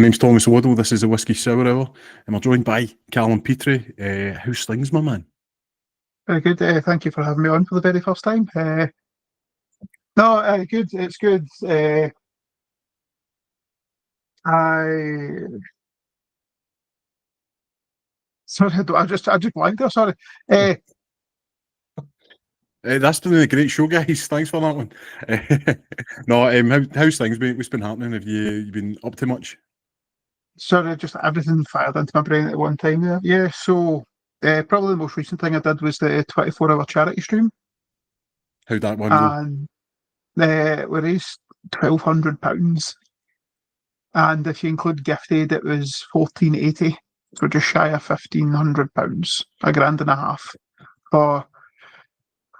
name's Thomas Waddle. This is the Whisky Sour Hour, and we're joined by Calum Petrie. How's things, my man? Very good. Thank you for having me on for the very first time. Good. It's good. I just blanked there. Sorry. That's been a great show, guys. Thanks for that one. How's things been? What's been happening? Have you been up to much? Sorry, just everything fired into my brain at one time there. Yeah. So probably the most recent thing I did was the 24-hour charity stream. How'd that one go? And we raised £1,200, and if you include gift aid, it was £1,480. So just shy of £1,500, £1,500 for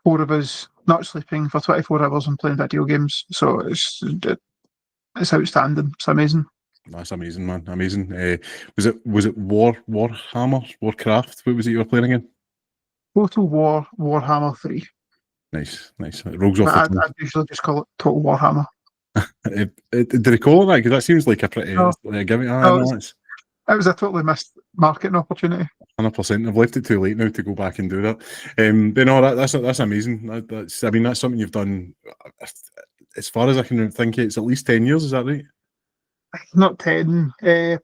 4 of us not sleeping for 24 hours and playing video games. So it's outstanding. It's amazing. That's amazing, man. Amazing. Was it Warhammer, Warcraft? What was it you were playing again? Total War, Warhammer 3. Nice. It rolls off the tongue. I'd usually just call it Total Warhammer. Did they call it that? Because that seems like a pretty gimmick. It was a totally missed marketing opportunity. 100%. I've left it too late now to go back and do that. But no, that's amazing. That's something you've done. As far as I can think, it's at least 10 years. Is that right? Not 10.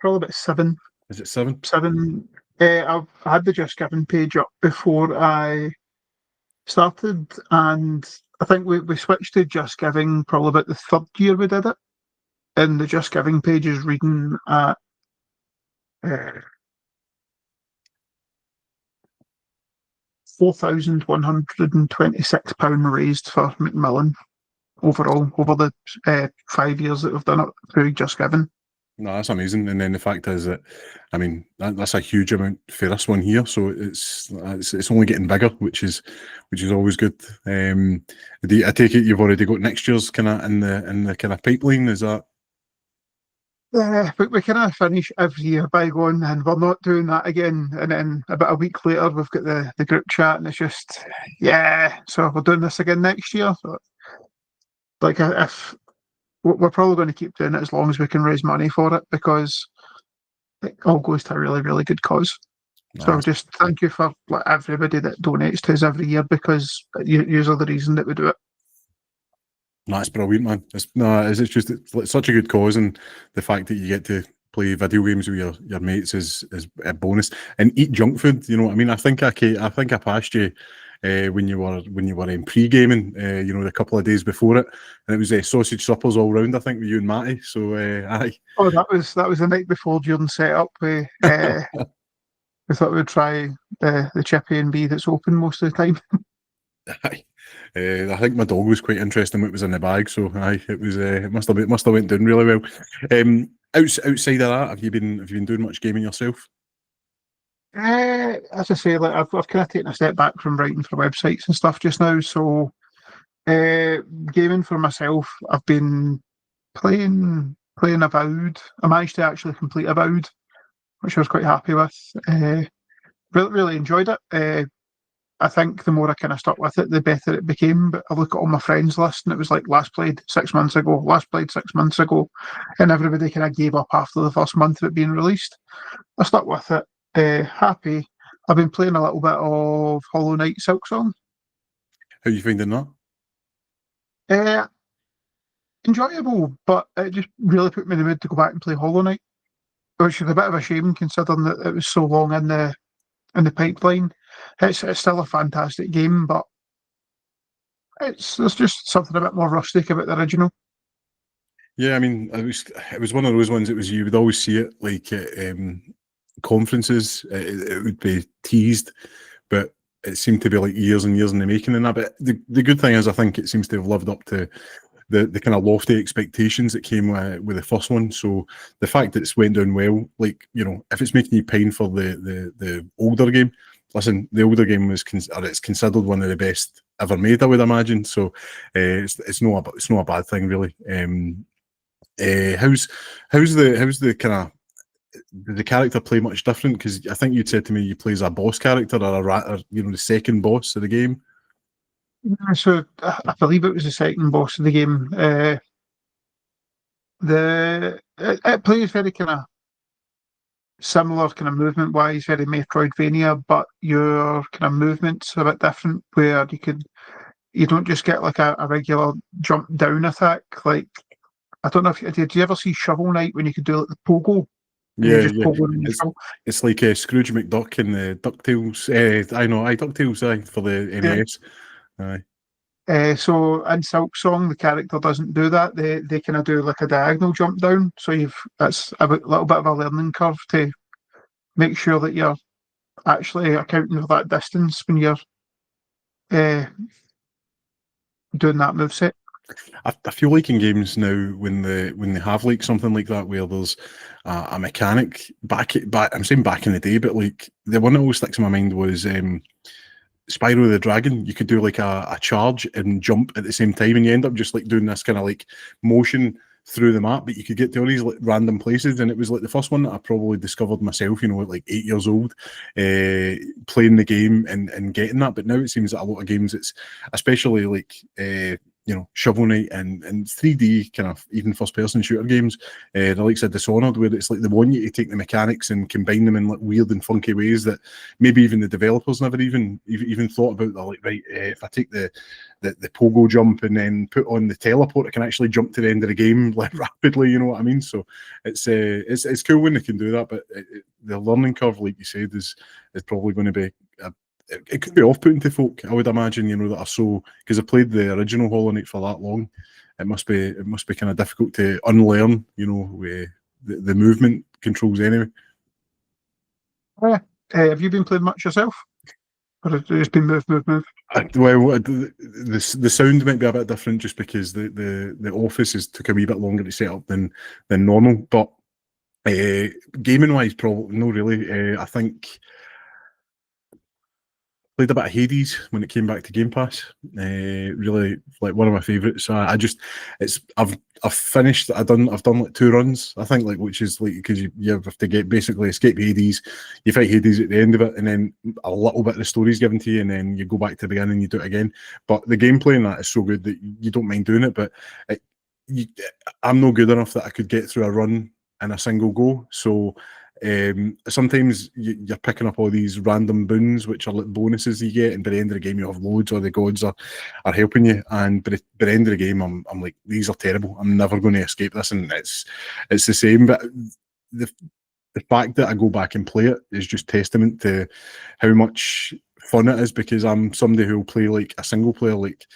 Probably about 7. Is it 7? 7. I had the Just Giving page up before I started, and I think we switched to Just Giving probably about the 3rd year we did it. And the Just Giving page is reading at £4,126 raised for Macmillan overall over the 5 years that we've done it through Just Giving. No, that's amazing. And then the fact is that, I mean, that's a huge amount for this one here. So it's only getting bigger, which is always good. I take it you've already got next year's kind of in the kind of pipeline. Is that? But we kind of finish every year by going, and we're not doing that again. And then about a week later, we've got the group chat, and it's just, so we're doing this again next year. So, like, if we're probably going to keep doing it as long as we can raise money for it, because it all goes to a really, really good cause. Nice. So just thank you for everybody that donates to us every year, because you are the reason that we do it. No, it's brilliant, man. It's such a good cause, and the fact that you get to play video games with your mates is a bonus. And eat junk food, you know what I mean? I think I passed you when you were in pre-gaming, the couple of days before it, and it was sausage suppers all round. I think with you and Matty. So aye. Oh, that was the night before during setup. We thought we'd try the Chippy and B that's open most of the time. Aye. I think my dog was quite interested in what was in the bag, so aye, it was. It must have went down really well. Outside of that, have you been doing much gaming yourself? As I say, like I've kind of taken a step back from writing for websites and stuff just now. So, gaming for myself, I've been playing Avowed. I managed to actually complete Avowed, which I was quite happy with. Really enjoyed it. I think the more I kind of stuck with it, the better it became. But I look at all my friends' list, and it was like last played 6 months ago, and everybody kind of gave up after the first month of it being released. I stuck with it. Happy. I've been playing a little bit of Hollow Knight Silksong. How are you finding that? Enjoyable, but it just really put me in the mood to go back and play Hollow Knight, which is a bit of a shame considering that it was so long in the pipeline. It's still a fantastic game, but there's just something a bit more rustic about the original. Yeah, I mean, it was one of those ones. You would always see it like at conferences. It would be teased, but it seemed to be like years and years in the making and that. But the good thing is, I think it seems to have lived up to the kind of lofty expectations that came with the first one. So the fact that it's went down well, like, if it's making you pine for the older game, listen, the older game it's considered one of the best ever made, I would imagine. So it's not a bad thing, really. How's the kind of, did the character play much different? Because I think you'd said to me you play as a boss character or the second boss of the game. So I believe it was the second boss of the game. It plays very kind of similar kind of movement wise, very Metroidvania, but your kind of movements are a bit different. Where you don't just get like a regular jump down attack. Like I don't know if did you ever see Shovel Knight when you could do like the pogo and you Yeah, just yeah. pogo in the shovel? It's like Scrooge McDuck in the DuckTales. I know, DuckTales, for the Yeah. NES. Aye. So in Silk Song, the character doesn't do that. They kind of do like a diagonal jump down. So that's a little bit of a learning curve to make sure that you're actually accounting for that distance when you're uh, doing that moveset. I feel like in games now when they have like something like that where there's a mechanic back I'm saying back in the day, but like the one that always sticks in my mind was Spyro the Dragon. You could do like a charge and jump at the same time, and you end up just like doing this kind of like motion through the map, but you could get to all these like random places. And it was like the first one that I probably discovered myself, at like 8 years old, playing the game and getting that. But now it seems that a lot of games, it's especially like Shovel Knight and 3D kind of even first person shooter games, the likes of Dishonored, where it's like they want you to take the mechanics and combine them in like weird and funky ways that maybe even the developers never even thought about. They're like, right, if I take the pogo jump and then put on the teleport, I can actually jump to the end of the game like rapidly. You know what I mean? So it's cool when they can do that, but the learning curve, like you said, is probably going to be it could be off-putting to folk, I would imagine, that are so, because I played the original Hollow Knight for that long. It must be kind of difficult to unlearn, the movement controls anyway. Have you been playing much yourself? Or has it just been move? Well, the sound might be a bit different just because the office took a wee bit longer to set up than normal. But gaming wise, probably no, really. I think played a bit of Hades when it came back to Game Pass. Really, like one of my favourites. I've finished. I've done like 2 runs. I think, like, which is like because you have to basically escape Hades. You fight Hades at the end of it, and then a little bit of the story's given to you, and then you go back to the beginning and you do it again. But the gameplay in that is so good that you don't mind doing it. But I'm no good enough that I could get through a run in a single go. So sometimes you're picking up all these random boons, which are like bonuses you get, and by the end of the game you have loads, or the gods are helping you. And by the end of the game, I'm like, these are terrible. I'm never going to escape this, and it's the same. But the fact that I go back and play it is just testament to how much fun it is, because I'm somebody who will play like a single player, like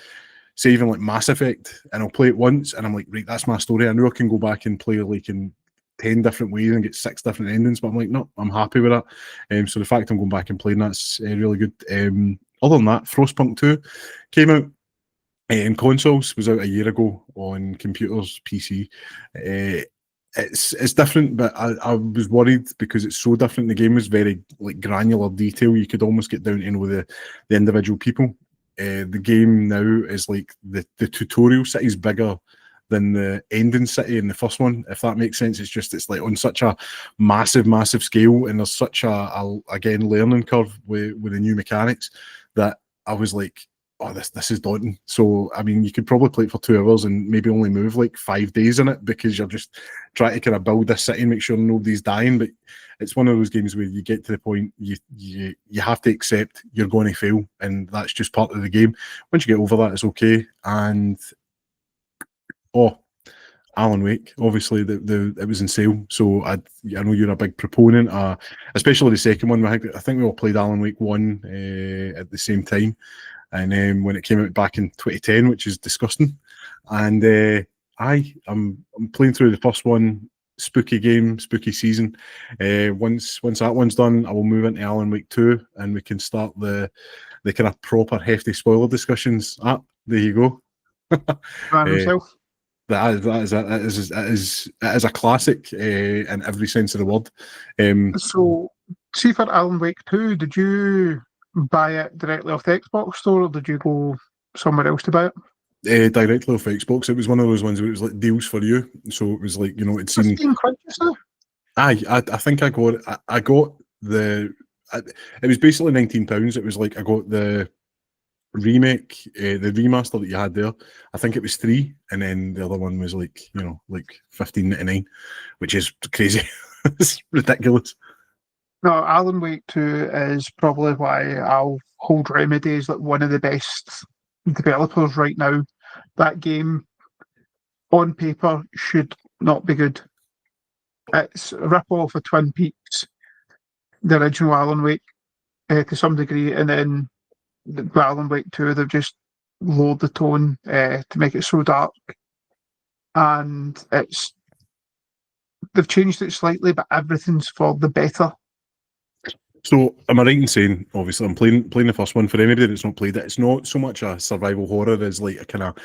say even like Mass Effect, and I'll play it once and I'm like, right, that's my story. I know I can go back and play like in 10 different ways and get 6 different endings, but I'm like, no, I'm happy with that. So the fact I'm going back and playing that's really good. Other than that, Frostpunk 2 came out in consoles, was out a year ago on computers, PC. It's different, but I was worried because it's so different. The game was very like granular detail. You could almost get down to know the individual people. The game now is like the tutorial city is bigger than the ending city in the first one, if that makes sense. It's like on such a massive scale, and there's such a again learning curve with the new mechanics that I was like, oh, this is daunting. So I mean, you could probably play it for 2 hours and maybe only move like 5 days in it, because you're just trying to kind of build this city and make sure nobody's dying. But it's one of those games where you get to the point you have to accept you're going to fail, and that's just part of the game. Once you get over that, it's okay. And Alan Wake, obviously, it was in sale, so I know you're a big proponent, especially the second one. I think we all played Alan Wake 1 at the same time, and when it came out back in 2010, which is disgusting. And I'm playing through the first one. Spooky game, spooky season. Once that one's done, I will move into Alan Wake 2, and we can start the kind of proper hefty spoiler discussions. There you go. Man himself. That is a classic in every sense of the word. So, see for Alan Wake 2, did you buy it directly off the Xbox store, or did you go somewhere else to buy it? Directly off Xbox. It was one of those ones where it was like deals for you. So it was like, it's seen. £15 just now? I think I got it was basically £19. It was like I got the remake, the remaster that you had there. I think it was 3, and then the other one was like, like 15.99, which is crazy. It's ridiculous. No, Alan Wake 2 is probably why I'll hold Remedy as like one of the best developers right now. That game, on paper, should not be good. It's a rip-off of Twin Peaks, the original Alan Wake, to some degree, and then the Alan Wake 2, they've just lowered the tone to make it so dark. And they've changed it slightly, but everything's for the better. So, am I right in saying, obviously, I'm playing the first one for anybody that's not played it? It's not so much a survival horror as like a kind of,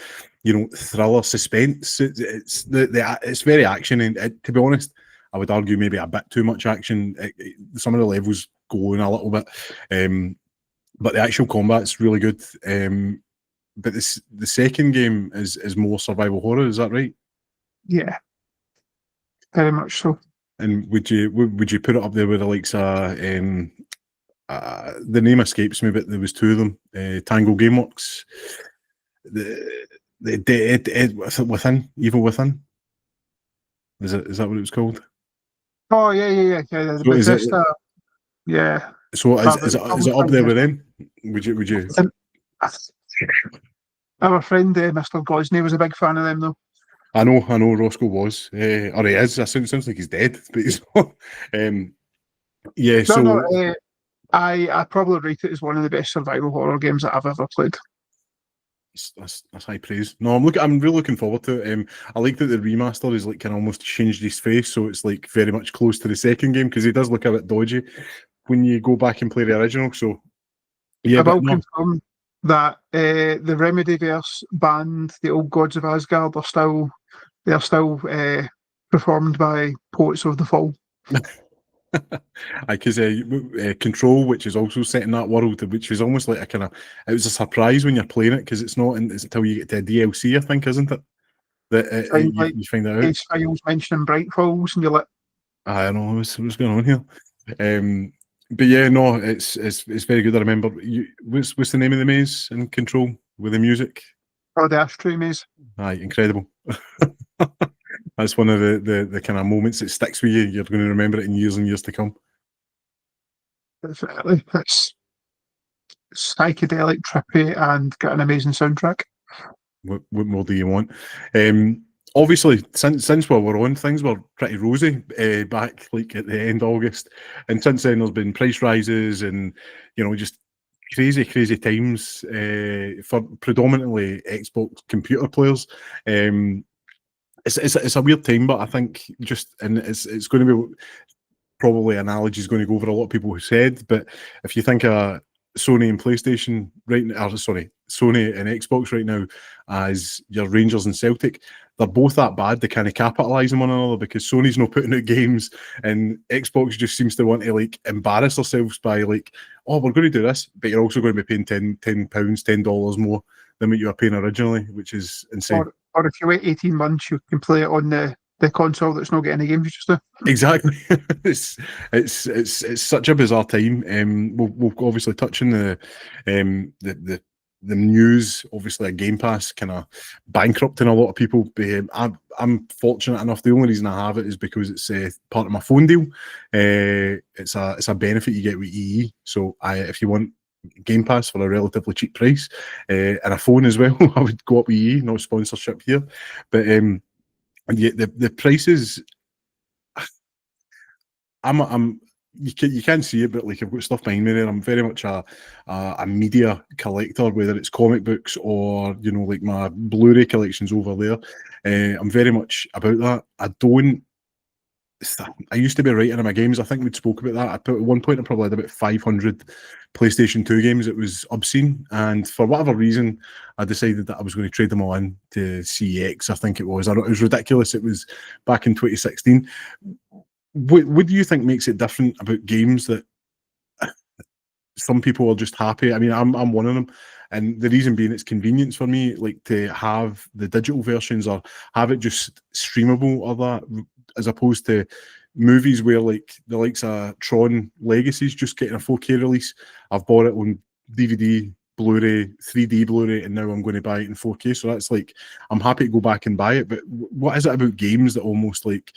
thriller suspense. It's it's very action, and to be honest, I would argue maybe a bit too much action. Some of the levels go on a little bit, but the actual combat's really good. But the second game is more survival horror. Is that right? Yeah, very much so. And would you put it up there with the likes of the name escapes me, but there was two of them. Tango Gameworks, Within, Evil Within. Is that what it was called? Oh yeah. The So is it? Bethesda, yeah. So is it up there with them? Would you? Our friend Mr. Gosney was a big fan of them though. I know Roscoe was, or he is. It sounds like he's dead, but he's not. Yeah, so I probably rate it as one of the best survival horror games that I've ever played. That's high praise. No, I'm really looking forward to it. I like that the remaster is like kind of almost changed his face, so it's like very much close to the second game because he does look a bit dodgy when you go back and play the original. So yeah, I will confirm that the Remedyverse band, the old Gods of Asgard, they're still performed by Poets of the Fall. Because Control, which is also set in that world, which is almost like it was a surprise when you're playing it because it's not until you get to a DLC, I think, isn't it? That you find that out. X-Files mentioning Bright Falls, and you're like, I don't know what's going on here. But yeah, no, it's very good. I remember. What's the name of the maze in Control with the music? Oh, the Ashtray Maze. Aye, incredible. That's one of the kind of moments that sticks with you. You're going to remember it in years and years to come. Definitely. It's psychedelic, trippy, and got an amazing soundtrack. What more do you want? Obviously, since we were on, things were pretty rosy back like at the end of August, and since then there's been price rises and just crazy times for predominantly Xbox computer players. It's a weird time, but I think it's going to be probably analogy is going to go over a lot of people who said, but if you think of Sony and PlayStation right now, Sony and Xbox right now as your Rangers and Celtic, they're both that bad. They kind of capitalise on one another because Sony's not putting out games and Xbox just seems to want to like embarrass themselves by like, oh, we're going to do this, but you're also going to be paying $10 more than what you were paying originally, which is insane. Or if you wait 18 months, you can play it on the console that's not getting any game features now. Exactly. it's such a bizarre time. We'll obviously touch on the news. Obviously, a Game Pass kind of bankrupting a lot of people. I'm fortunate enough. The only reason I have it is because it's part of my phone deal. It's a benefit you get with EE. So if you want Game Pass for a relatively cheap price and a phone as well, I would go up with EE. No sponsorship here, but yeah, the prices. You can't see it, but like I've got stuff behind me there. I'm very much a media collector, whether it's comic books or like my Blu-ray collections over there. I'm very much about that. I used to be writing in my games. I think we'd spoke about that. At one point I probably had about 500 PlayStation 2 games. It was obscene, and for whatever reason, I decided that I was going to trade them all in to CEX. I think it was. It was ridiculous. It was back in 2016. What do you think makes it different about games that some people are just happy? I mean, I'm one of them, and the reason being it's convenience for me, like to have the digital versions or have it just streamable or that, as opposed to movies where like the likes of Tron Legacy's just getting a 4K release. I've bought it on DVD, Blu-ray, 3D Blu-ray, and now I'm going to buy it in 4K. So that's like, I'm happy to go back and buy it. But what is it about games that almost like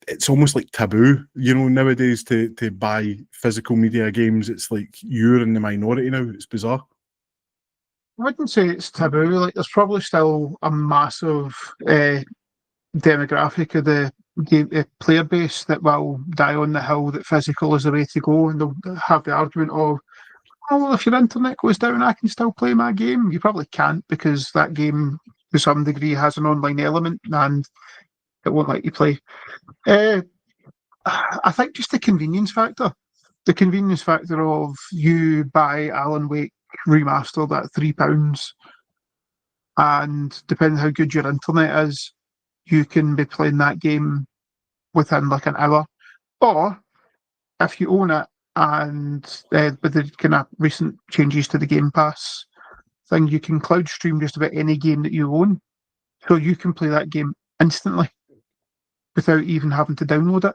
it's almost like taboo, nowadays to buy physical media games. It's like you're in the minority now. It's bizarre. I wouldn't say it's taboo. Like, there's probably still a massive demographic of the game player base that will die on the hill that physical is the way to go, and they'll have the argument of, oh, well, if your internet goes down, I can still play my game. You probably can't, because that game, to some degree, has an online element, and it won't let you play. I think just the convenience factor. The convenience factor of you buy Alan Wake remastered at £3, and depending how good your internet is, you can be playing that game within like an hour. Or if you own it, and with the kind of recent changes to the Game Pass thing, you can cloud stream just about any game that you own, so you can play that game instantly without even having to download it.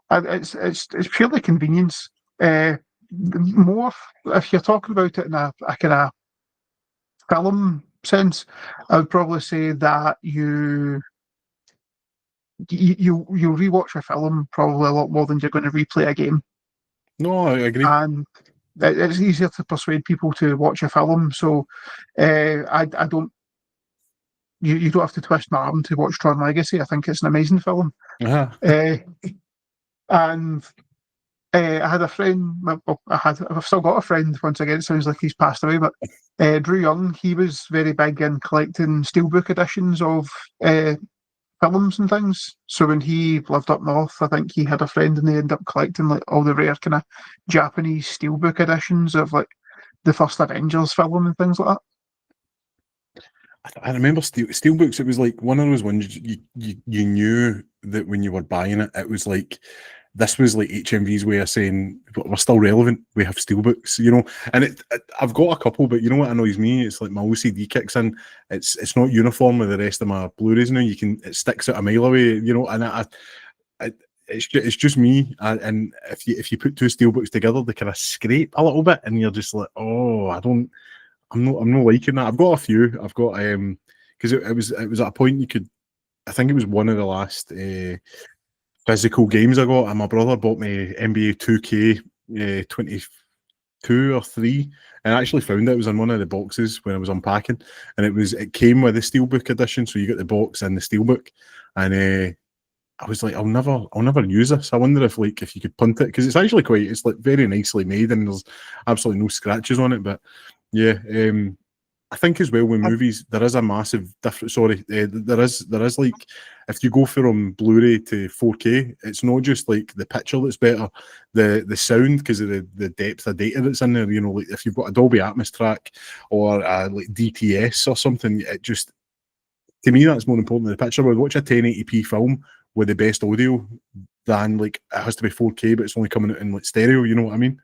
And it's purely convenience. More if you're talking about it in a kind of film sense, I would probably say that you'll rewatch a film probably a lot more than you're going to replay a game. No, I agree. And it's easier to persuade people to watch a film. So I don't. You don't have to twist my arm to watch Tron Legacy. I think it's an amazing film. Uh-huh. And I had a friend. Well, I've still got a friend. Once again, it sounds like he's passed away. But Drew Young, he was very big in collecting steelbook editions of films and things. So when he lived up north, I think he had a friend, and they ended up collecting like all the rare kind of Japanese steelbook editions of like the first Avengers film and things like that. I remember steelbooks. It was like one of those ones you knew that when you were buying it, it was like, this was like HMV's way of saying we're still relevant. We have steelbooks, And I've got a couple, but you know what annoys me? It's like my OCD kicks in. It's not uniform with the rest of my Blu-rays now. It sticks out a mile away, And it's just me. And if you put two steelbooks together, they kind of scrape a little bit, and you're just like, oh, I'm not liking that. I've got a few. I've got because it was at a point you could. I think it was one of the last physical games I got, and my brother bought me NBA 2K 22 or 3, and I actually found it was in one of the boxes when I was unpacking, and it came with the steelbook edition, so you got the box and the steelbook, and I was like, I'll never use this. I wonder if you could punt it, because it's actually it's like very nicely made, and there's absolutely no scratches on it. But yeah, I think as well with movies, there is a massive difference. Sorry, there is like, if you go from Blu-ray to 4K, it's not just like the picture that's better, the sound, because of the depth of data that's in there. Like if you've got a Dolby Atmos track or like DTS or something, it just, to me, that's more important than the picture. I would watch a 1080p film with the best audio than like it has to be 4K, but it's only coming out in like stereo. You know what I mean?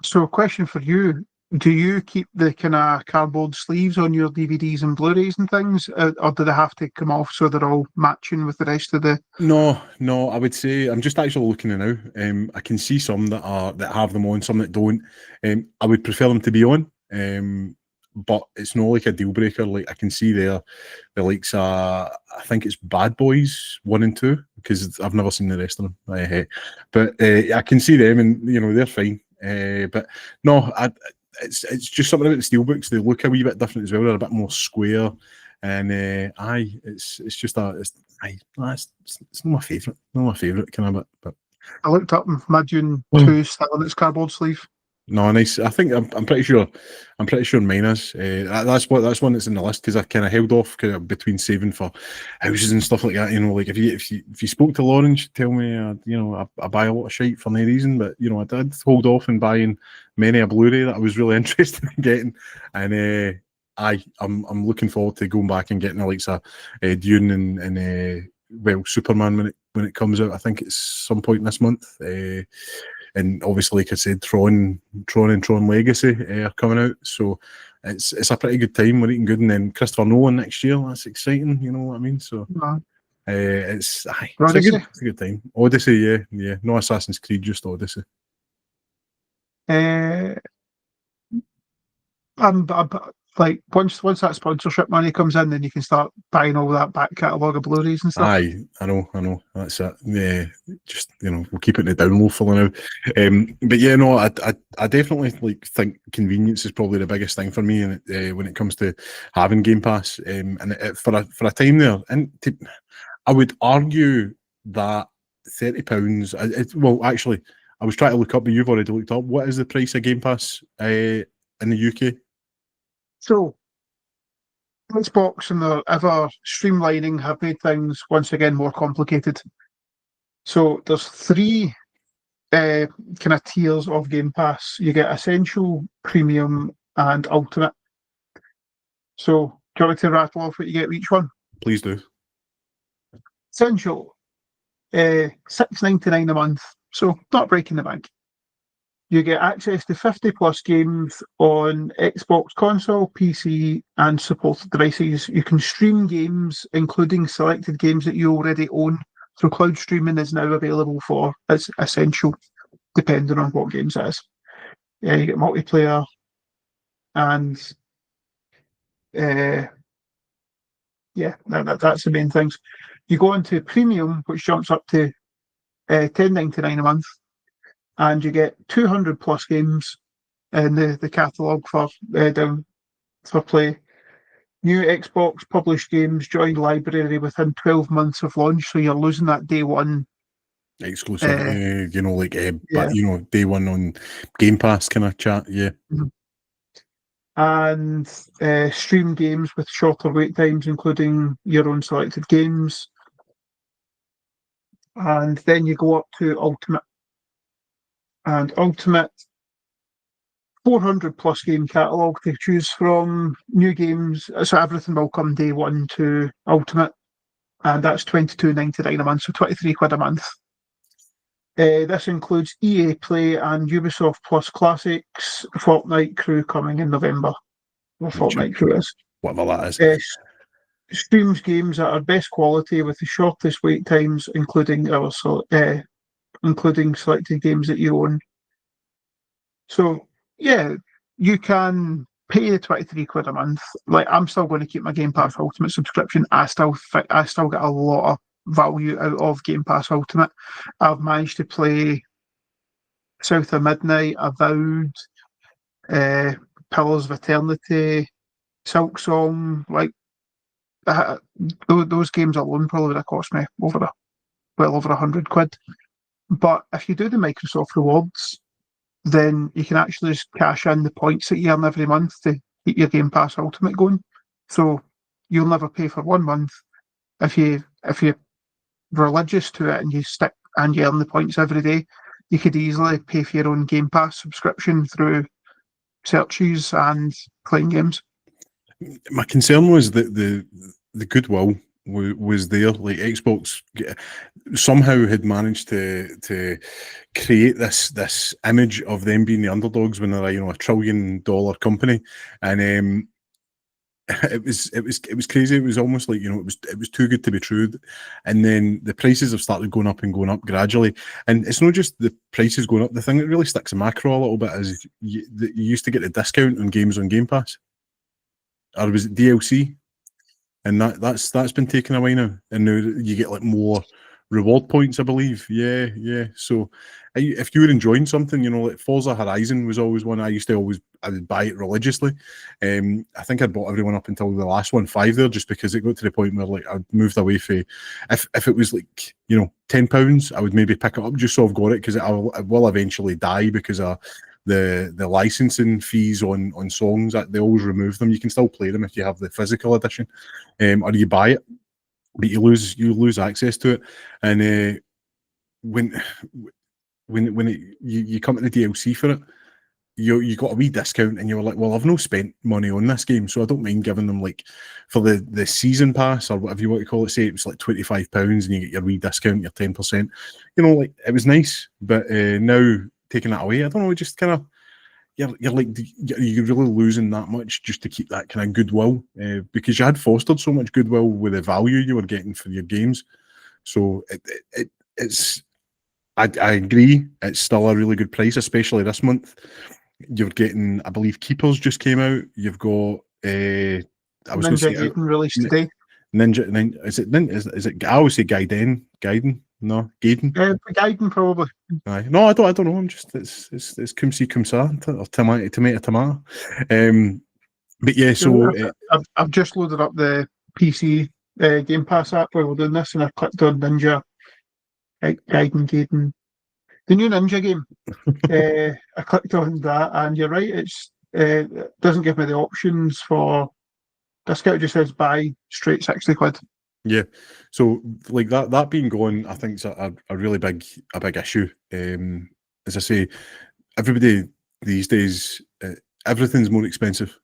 So, a question for you: do you keep the kind of cardboard sleeves on your DVDs and Blu-rays and things, or do they have to come off so they're all matching with the rest of the? No. I would say I'm just actually looking now. I can see some that have them on, some that don't. I would prefer them to be on. But it's not like a deal breaker. Like I can see the likes. I think it's Bad Boys 1 and 2, because I've never seen the rest of them. But I can see them, and they're fine. But no, it's just something about the steelbooks. They look a wee bit different as well. They're a bit more square, and it's just it's not my favourite. Not my favourite kind of bit. But I looked up Madune 2 still on its cardboard sleeve. no, nice. I think I'm pretty sure mine is. That's one that's in the list, because I kind of held off between saving for houses and stuff like that. Like if you spoke to Lauren, she'd tell me, I buy a lot of shite for no reason, but I did hold off in buying many a Blu-ray that I was really interested in getting, and I'm looking forward to going back and getting the likes of Dune and Superman when it comes out. I think it's some point this month. And obviously, like I said, Tron and Tron Legacy are coming out, so it's a pretty good time. We're eating good, and then Christopher Nolan next year. That's exciting. You know what I mean? So it's a good time. Odyssey, yeah. No Assassin's Creed, just Odyssey. I'm like once that sponsorship money comes in, then you can start buying all that back catalogue of Blu-rays and stuff. Aye, I know. That's it. Yeah, just we'll keep it in the down low for now. But yeah, no, I definitely think convenience is probably the biggest thing for me, when it comes to having Game Pass. And for a time there, and I would argue that £30. Well, actually, I was trying to look up, but you've already looked up. What is the price of Game Pass in the UK? So Xbox and the ever streamlining have made things once again more complicated. So there's three kind of tiers of Game Pass. You get Essential, Premium, and Ultimate. So do you want me to rattle off what you get with each one? Please do. Essential, $6.99 a month, so not breaking the bank. You get access to 50 plus games on Xbox console, PC, and supported devices. You can stream games, including selected games that you already own. So cloud streaming is now available for it's Essential, depending on what games it is. You get multiplayer, and that's the main things. You go into Premium, which jumps up to $10.99 a month, and you get 200 plus games in the catalogue for down for play. New Xbox published games join library within 12 months of launch, so you're losing that day one exclusivity, yeah. But day one on Game Pass kind of chat, yeah. Mm-hmm. And stream games with shorter wait times, including your own selected games. And then you go up to Ultimate. And Ultimate, 400 plus game catalogue to choose from, new games. So everything will come day one to Ultimate. And that's £22.99 a month, so £23 a month. This includes EA Play and Ubisoft Plus Classics, Fortnite Crew coming in November. Or Fortnite Crew is. Whatever that is. Streams games that are best quality with the shortest wait times, including selected games that you own. So yeah, you can pay the £23 a month. Like, I'm still going to keep my Game Pass Ultimate subscription. I still get a lot of value out of Game Pass Ultimate. I've managed to play South of Midnight, Avowed, Pillars of Eternity, Silk Song. Like, those games alone probably would have cost me well over £100. But if you do the Microsoft Rewards, then you can actually just cash in the points that you earn every month to keep your Game Pass Ultimate going. So you'll never pay for 1 month. If you're religious to it and you stick and you earn the points every day, you could easily pay for your own Game Pass subscription through searches and playing games. My concern was that the goodwill was there. Like, Xbox somehow had managed to create this image of them being the underdogs when they're a $1 trillion company, and it was crazy. It was almost like it was too good to be true. And then the prices have started going up gradually, and it's not just the prices going up. The thing that really sticks in my craw a little bit is you used to get a discount on games on Game Pass, or was it DLC? And that's been taken away now, and now you get like more reward points, I believe. Yeah. So if you were enjoying something, like Forza Horizon was always one I would buy it religiously. I think I'd bought everyone up until the last one, 5 there, just because it got to the point where like I'd moved away from, if it was like £10, I would maybe pick it up just so I've got it, because it will eventually die because of the licensing fees on songs. That they always remove them. You can still play them if you have the physical edition, or you buy it, but you lose access to it. And when you come to the DLC for it, you got a wee discount, and you were like, well, I've no spent money on this game, so I don't mind giving them, like, for the season pass or whatever you want to call it. Say it was like £25 and you get your wee discount, your 10%. Like, it was nice, but now taking that away, I don't know, just kind of you're really losing that much just to keep that kind of goodwill, because you had fostered so much goodwill with the value you were getting for your games. So it's I agree, it's still a really good price, especially this month. You're getting, I believe, Keepers just came out. You've got I was going to Ninja say Gaiden released today. Ninja. Is it? I always say Gaiden. No, Gaiden. Gaiden probably. Aye. No, I don't know. I'm just it's cum si cum sa or tomato. But yeah, so I've just loaded up the PC Game Pass app while we're doing this, and I clicked on Ninja Gaiden, the new Ninja game. I clicked on that, and you're right. It doesn't give me the options for discount. It just says buy straight £60. yeah, so like that being gone, I think it's a really big issue. As I say, everybody these days, everything's more expensive,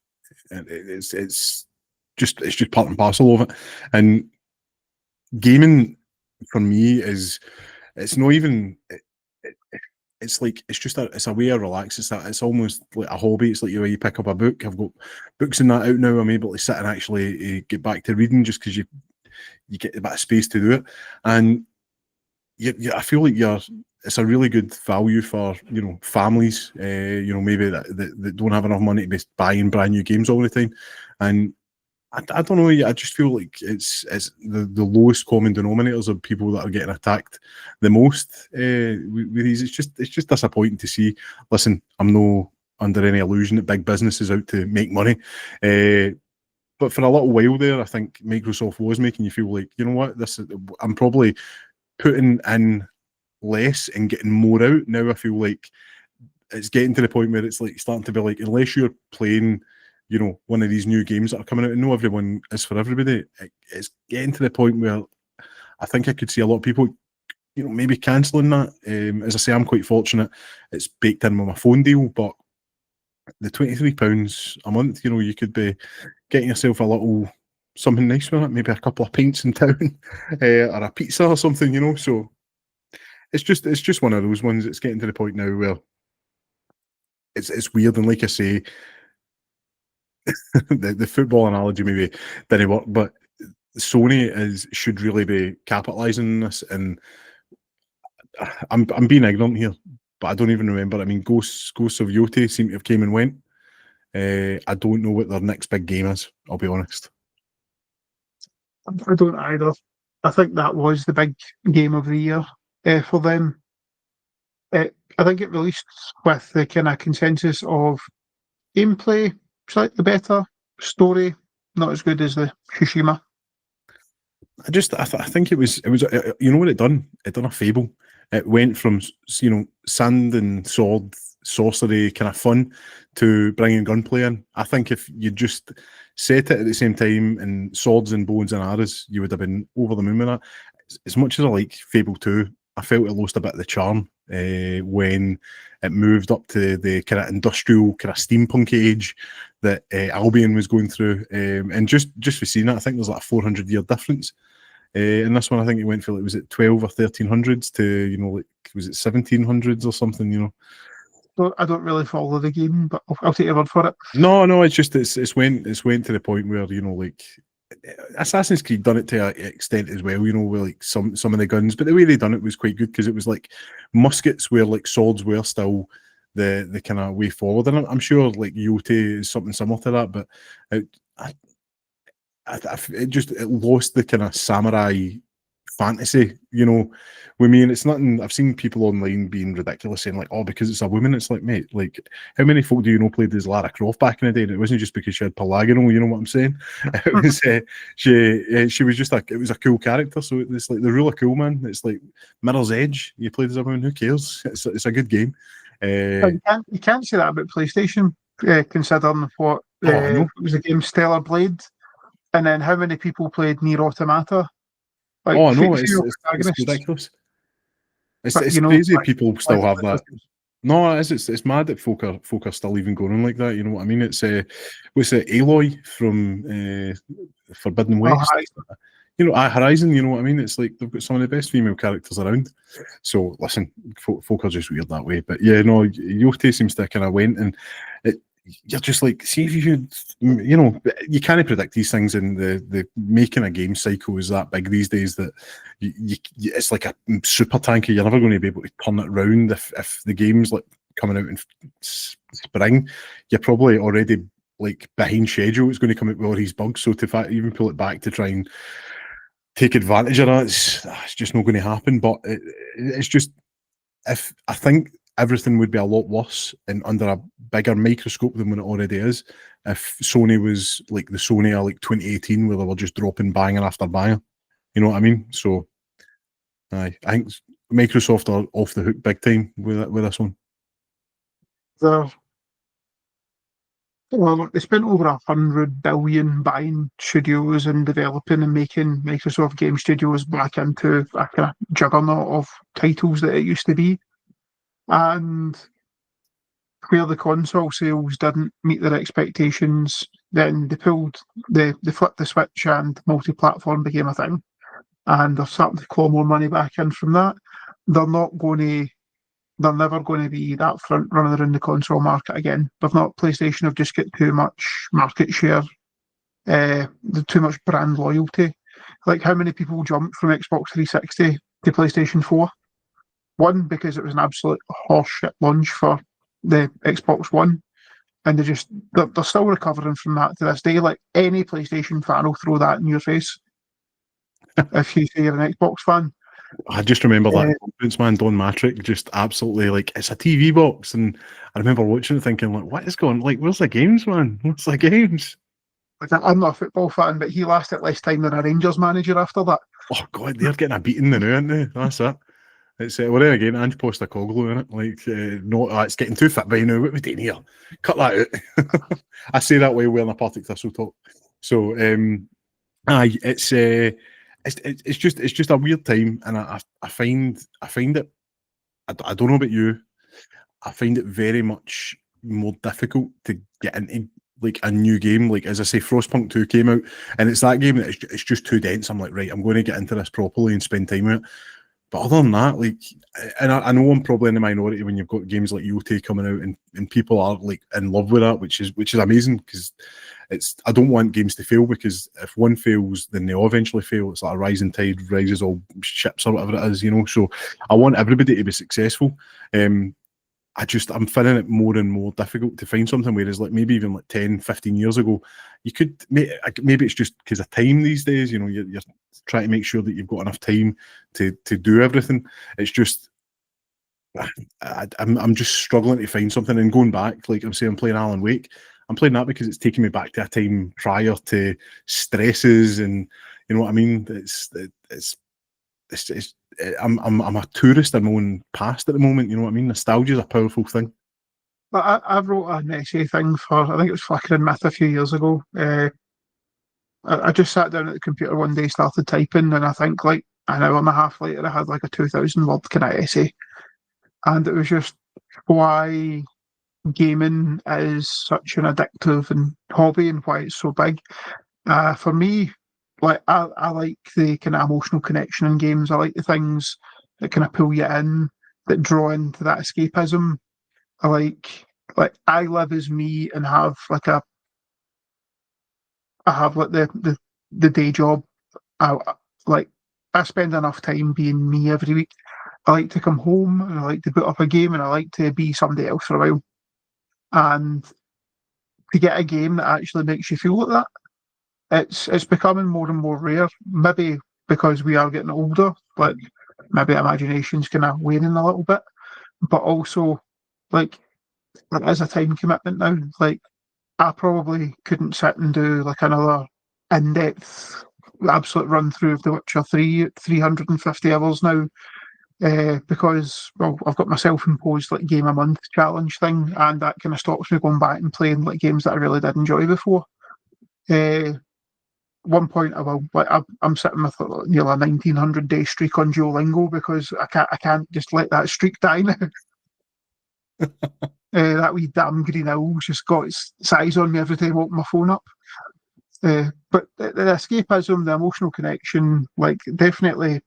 and it's just part and parcel of it. And gaming for me it's not even. It's like it's a way of relax. It's almost like a hobby. It's like you pick up a book. I've got books and that out now. I'm able to sit and actually get back to reading just because you get a bit of space to do it. And I feel like it's a really good value for families. Maybe that don't have enough money to be buying brand new games all the time. And I don't know. I just feel like it's the lowest common denominators of people that are getting attacked the most with these. It's just disappointing to see. Listen, I'm no under any illusion that big business is out to make money, but for a little while there, I think Microsoft was making you feel like, you know what, I'm probably putting in less and getting more out. Now I feel like it's getting to the point where it's like starting to be like, unless you're playing one of these new games that are coming out, and no everyone is for everybody, it's getting to the point where I think I could see a lot of people, maybe cancelling that. As I say, I'm quite fortunate. It's baked in with my phone deal, but the £23 a month, you could be getting yourself a little something nice with it, maybe a couple of pints in town, or a pizza or something, So it's just one of those ones. It's getting to the point now where it's weird, and like I say, the football analogy maybe didn't work, but Sony should really be capitalising on this. And I'm being ignorant here, but I don't even remember. I mean, Ghosts of Yoti seem to have came and went. I don't know what their next big game is, I'll be honest. I don't either. I think that was the big game of the year for them. I think it released with the kind of consensus of gameplay slightly better, story not as good as the Tsushima. I think it was what it done? It done a Fable. It went from sand and sword sorcery kind of fun to bringing gunplay in. I think if you just set it at the same time and swords and bows and arrows, you would have been over the moon with that. As much as I like Fable 2, I felt it lost a bit of the charm when it moved up to the kind of industrial, kind of steampunk age that Albion was going through. And just for seeing that, I think there's like a 400-year difference. In this one, I think it went from was it 12 or 1300s to was it 1700s or something? I don't really follow the game, but I'll take your word for it. No, it's just it's went to the point where Assassin's Creed done it to an extent as well, with like some of the guns, but the way they done it was quite good because it was like muskets where like swords were still the kind of way forward, and I'm sure like Yoti is something similar to that, but it lost the kind of samurai fantasy, with me. And it's nothing. I've seen people online being ridiculous, saying like, "Oh, because it's a woman." It's like, mate, like, how many folk do you know played as Lara Croft back in the day? And it wasn't just because she had polygonal. You know what I'm saying? It was she was just it was a cool character. So it's like the rule of cool, man. It's like Mirror's Edge. You played as a woman. Who cares? It's a good game. You can't say that about PlayStation, considering what it was a game Stellar Blade, and then how many people played Nier Automata. Like, it's ridiculous. It's crazy people still have that. No, it's mad that folk are still even going on like that. You know what I mean? It's what's it, Aloy from Forbidden West. Horizon. You know what I mean? It's like they've got some of the best female characters around. So listen, folk are just weird that way. But yeah, no, Yoti seems to kind of went, and you're just like, see if you could, you can't predict these things, and the making a game cycle is that big these days that it's like a super tanker. You're never going to be able to turn it around if the game's like coming out in spring. You're probably already like behind schedule. It's going to come out with all these bugs. So to even pull it back to try and take advantage of that, it's just not going to happen. But it's just, if I think everything would be a lot worse and under a bigger microscope than what it already is if Sony was like the Sony of like 2018, where they were just dropping banger after banger. You know what I mean? So I think Microsoft are off the hook big time with this one. Well, they spent over 100 billion buying studios and developing and making Microsoft Game Studios back into a kind of juggernaut of titles that it used to be. And where the console sales didn't meet their expectations, then they flipped the switch and multi-platform became a thing. And they're starting to claw more money back in from that. They're never going to be that front runner in the console market again. PlayStation have just got too much market share, too much brand loyalty. Like, how many people jumped from Xbox 360 to PlayStation 4? One, because it was an absolute horseshit launch for the Xbox One, and they're still recovering from that to this day. Like, any PlayStation fan will throw that in your face if you say you're an Xbox fan. I just remember that conference, man, Don Matrick, just absolutely like, it's a TV box, and I remember watching it thinking, like, what is going, like, where's the games, man? Where's the games? Like, I'm not a football fan, but he lasted less time than a Rangers manager after that. Oh God, they're getting a beating now, aren't they? That's it. It's well, then again, Ange Postecoglou in it. Like, no, it's getting too fit by now. What are we doing here? Cut that out. I say that way wearing a Partick Thistle top. So, it's just a weird time, and I find it. I don't know about you. I find it very much more difficult to get into like a new game. Like, as I say, Frostpunk 2 came out, and it's that game that it's just too dense. I'm like, right, I'm going to get into this properly and spend time with it. But other than that, like, and I know I'm probably in the minority when you've got games like Yote coming out, and people are like in love with that, which is amazing, because I don't want games to fail, because if one fails, then they all eventually fail. It's like a rising tide rises all ships, or whatever it is, you know. So I want everybody to be successful. I'm finding it more and more difficult to find something, whereas like maybe even like 10, 15 years ago, you could, maybe it's just because of time these days, you know, you're trying to make sure that you've got enough time to do everything. It's just, I'm just struggling to find something, and going back, like I'm saying, I'm playing Alan Wake. I'm playing that because it's taking me back to a time prior to stresses, and you know what I mean? I'm a tourist in my own past at the moment. You know what I mean? Nostalgia is a powerful thing. But I wrote an essay thing for, I think it was Flickering Myth a few years ago. I just sat down at the computer one day, started typing, and I think like an hour and a half later, I had like a 2,000 word kind of essay, and it was just why gaming is such an addictive and hobby, and why it's so big. For me, like I like the kind of emotional connection in games. I like the things that kind of pull you in, that draw into that escapism. I like I live as me and have like the day job. I like I spend enough time being me every week. I like to come home and I like to boot up a game, and I like to be somebody else for a while. And to get a game that actually makes you feel like that, it's becoming more and more rare. Maybe because we are getting older, like maybe imagination's kind of waning a little bit, but also like as a time commitment now. Like, I probably couldn't sit and do like another in-depth, absolute run through of The Witcher 3, 350 hours now, because, well, I've got my self-imposed like game a month challenge thing, and that kind of stops me going back and playing like games that I really did enjoy before. One point, I'm sitting with nearly a 1,900-day streak on Duolingo, because I can't just let that streak die now. That wee damn green owl's just got its eyes on me every time I open my phone up. But the escapism, the emotional connection, like definitely,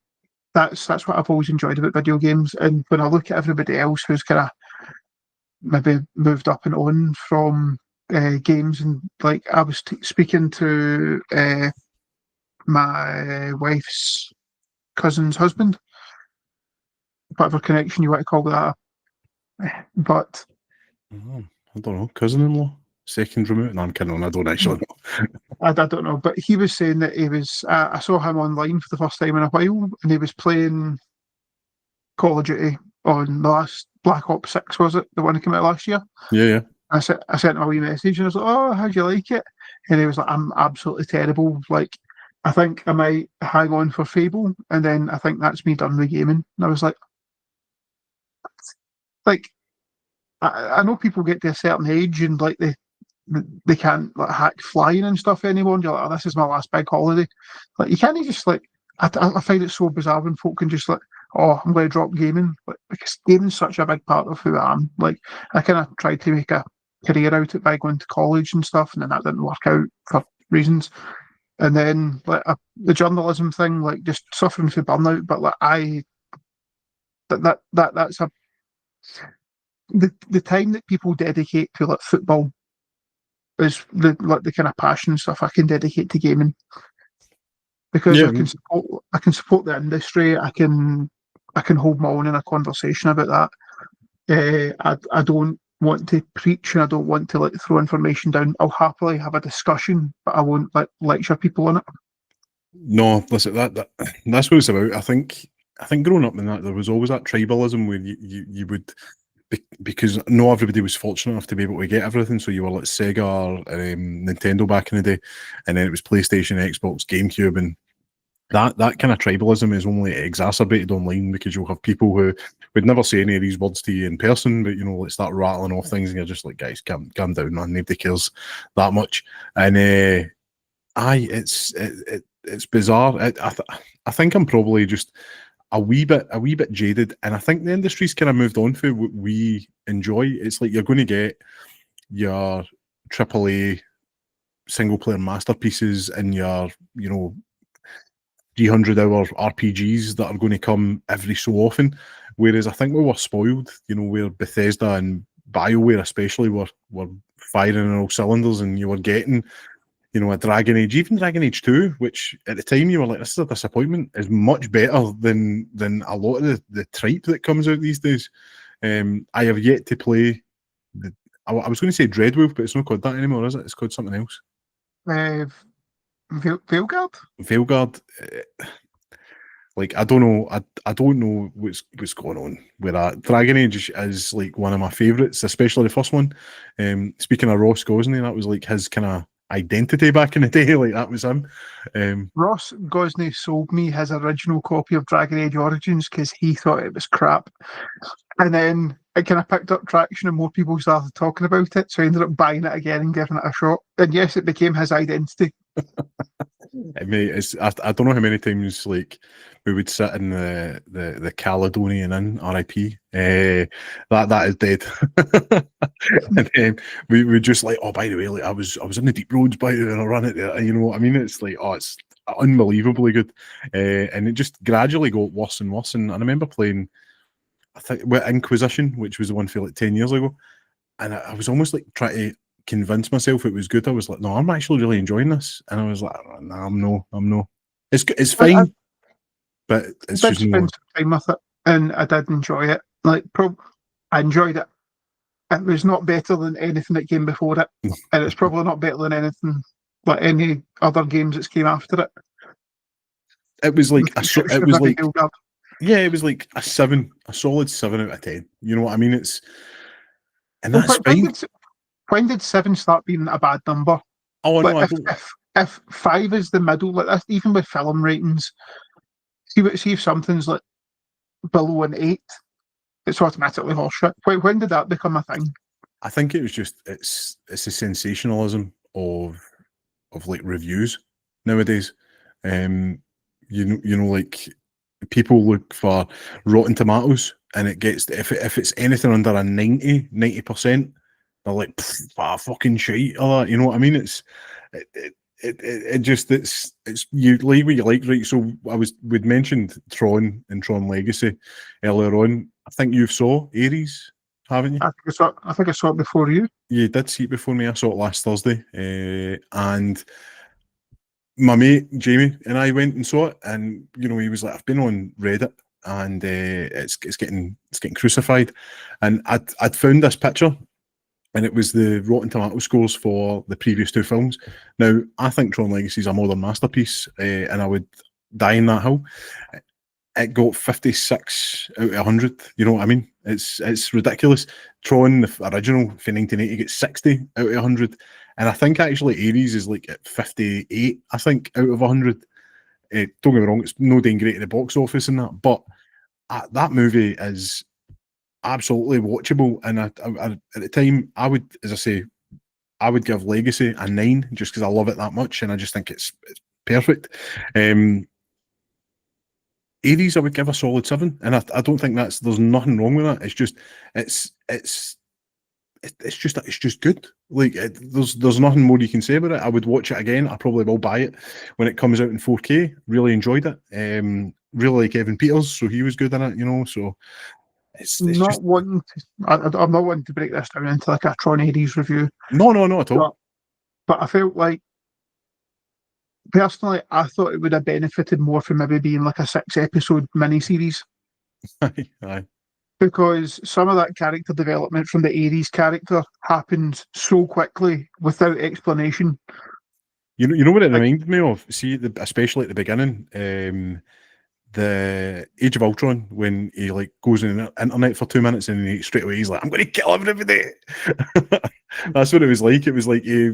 that's what I've always enjoyed about video games. And when I look at everybody else who's kind of maybe moved up and on from games, and like I was speaking to my wife's cousin's husband, whatever connection you want to call that, but I don't know, cousin-in-law. second remote? No, I'm kidding on. I don't actually know. I don't know, but he was saying that he was. I saw him online for the first time in a while, and he was playing Call of Duty on the last Black Ops 6, was it? The one that came out last year? Yeah. I sent him a wee message and I was like, "Oh, how'd you like it?" And he was like, "I'm absolutely terrible. Like, I think I might hang on for Fable, and then I think that's me done with gaming." And I was like, I know people get to a certain age and like they can't like hack flying and stuff anymore. And you're like, "Oh, this is my last big holiday." Like, you can't just like. I find it so bizarre when folk can just like, "Oh, I'm going to drop gaming," like, because gaming's such a big part of who I am. Like, I kind of tried to make a career out of it by going to college and stuff, and then that didn't work out for reasons. And then like the journalism thing, like just suffering from burnout. But like that's the time that people dedicate to like football is the kind of passion and stuff I can dedicate to gaming, because Yeah. I can support the industry. I can hold my own in a conversation about that. I don't want to preach and I don't want to like throw information down. I'll happily have a discussion, but I won't like lecture people on it. No, listen, that's what it's about. I think growing up in that, there was always that tribalism where you would, because not everybody was fortunate enough to be able to get everything. So you were like Sega or Nintendo back in the day, and then it was PlayStation, Xbox, GameCube, and that kind of tribalism is only exacerbated online, because you'll have people who would never say any of these words to you in person, but like start rattling off things, and you're just like, guys, calm down, man. Nobody cares that much. And it's bizarre. I think I'm probably just a wee bit jaded, and I think the industry's kind of moved on from what we enjoy. It's like you're going to get your AAA single player masterpieces and your 300-hour RPGs that are going to come every so often. Whereas I think we were spoiled, where Bethesda and BioWare especially were firing on all cylinders, and you were getting a Dragon Age, even Dragon Age 2, which at the time you were like, this is a disappointment, is much better than a lot of the tripe that comes out these days. I have yet to play I was going to say Dreadwolf, but it's not called that anymore, is it? It's called something else. Veilguard? Veilguard. Like, I don't know. I don't know what's going on with that. Dragon Age is like one of my favourites, especially the first one. Speaking of Ross Gosney, that was like his kind of identity back in the day. Like, that was him. Ross Gosney sold me his original copy of Dragon Age Origins because he thought it was crap. And then it kind of picked up traction and more people started talking about it. So I ended up buying it again and giving it a shot. And yes, it became his identity. Mate, I don't know how many times like we would sit in the Caledonian Inn, RIP. That is dead. And then we would just like, oh, by the way, like I was in the deep roads by the way, and I ran it there. You know what I mean? It's like, oh, it's unbelievably good. And it just gradually got worse and worse. And I remember playing, I think, with Inquisition, which was the one for like 10 years ago, and I was almost like trying to convince myself it was good. I was like, no, I'm actually really enjoying this. And I was like, no, I'm no. It's fine, but it's I just did no. spend some time with it, and I did enjoy it. Like, I enjoyed it. It was not better than anything that came before it, and it's probably not better than anything like any other games that came after it. It was like It was like yeah, it was like a solid 7 out of 10. You know what I mean? And that's fine. When did 7 start being a bad number? Oh, I know. Like, if 5 is the middle, like that's even with film ratings. See if something's like below an 8, it's automatically horseshit. When did that become a thing? I think it was just it's a sensationalism of like reviews nowadays. Like people look for Rotten Tomatoes, and it gets if it's anything under a 90%, they're like, fucking shite or that. You know what I mean? It's you like what you like, right? So we'd mentioned Tron and Tron Legacy earlier on. I think you saw Ares, haven't you? I think I saw it before you. You did see it before me. I saw it last Thursday, and my mate Jamie and I went and saw it, and he was like, I've been on Reddit, and it's getting crucified, and I'd found this picture and it was the Rotten Tomato scores for the previous two films. Now, I think Tron Legacy is a modern masterpiece, and I would die in that hill. It got 56 out of 100. You know what I mean? It's ridiculous. Tron, the original for 1980, gets 60 out of 100, and I think actually Ares is like at 58. I think out of 100. Don't get me wrong; it's no doing great at the box office and that, but that movie is absolutely watchable. And I, at the time, I would, as I say, I would give Legacy a 9 just because I love it that much, and I just think it's perfect. Ares, I would give a solid 7, and I don't think there's nothing wrong with that. It's just it's just good. Like there's nothing more you can say about it. I would watch it again. I probably will buy it when it comes out in 4K. Really enjoyed it. Really like Evan Peters, so he was good in it. You know, so it's not just wanting to, I'm not wanting to break this down into like a Tron Ares review. no, not at all. But I felt like, personally, I thought it would have benefited more from maybe being like a 6-episode miniseries. Aye. Because some of that character development from the Ares character happens so quickly without explanation. You know what it reminded me of? See, especially at the beginning, the Age of Ultron, when he like goes in the internet for 2 minutes and he, straight away he's like, "I'm going to kill everybody." That's what it was like. It was like he,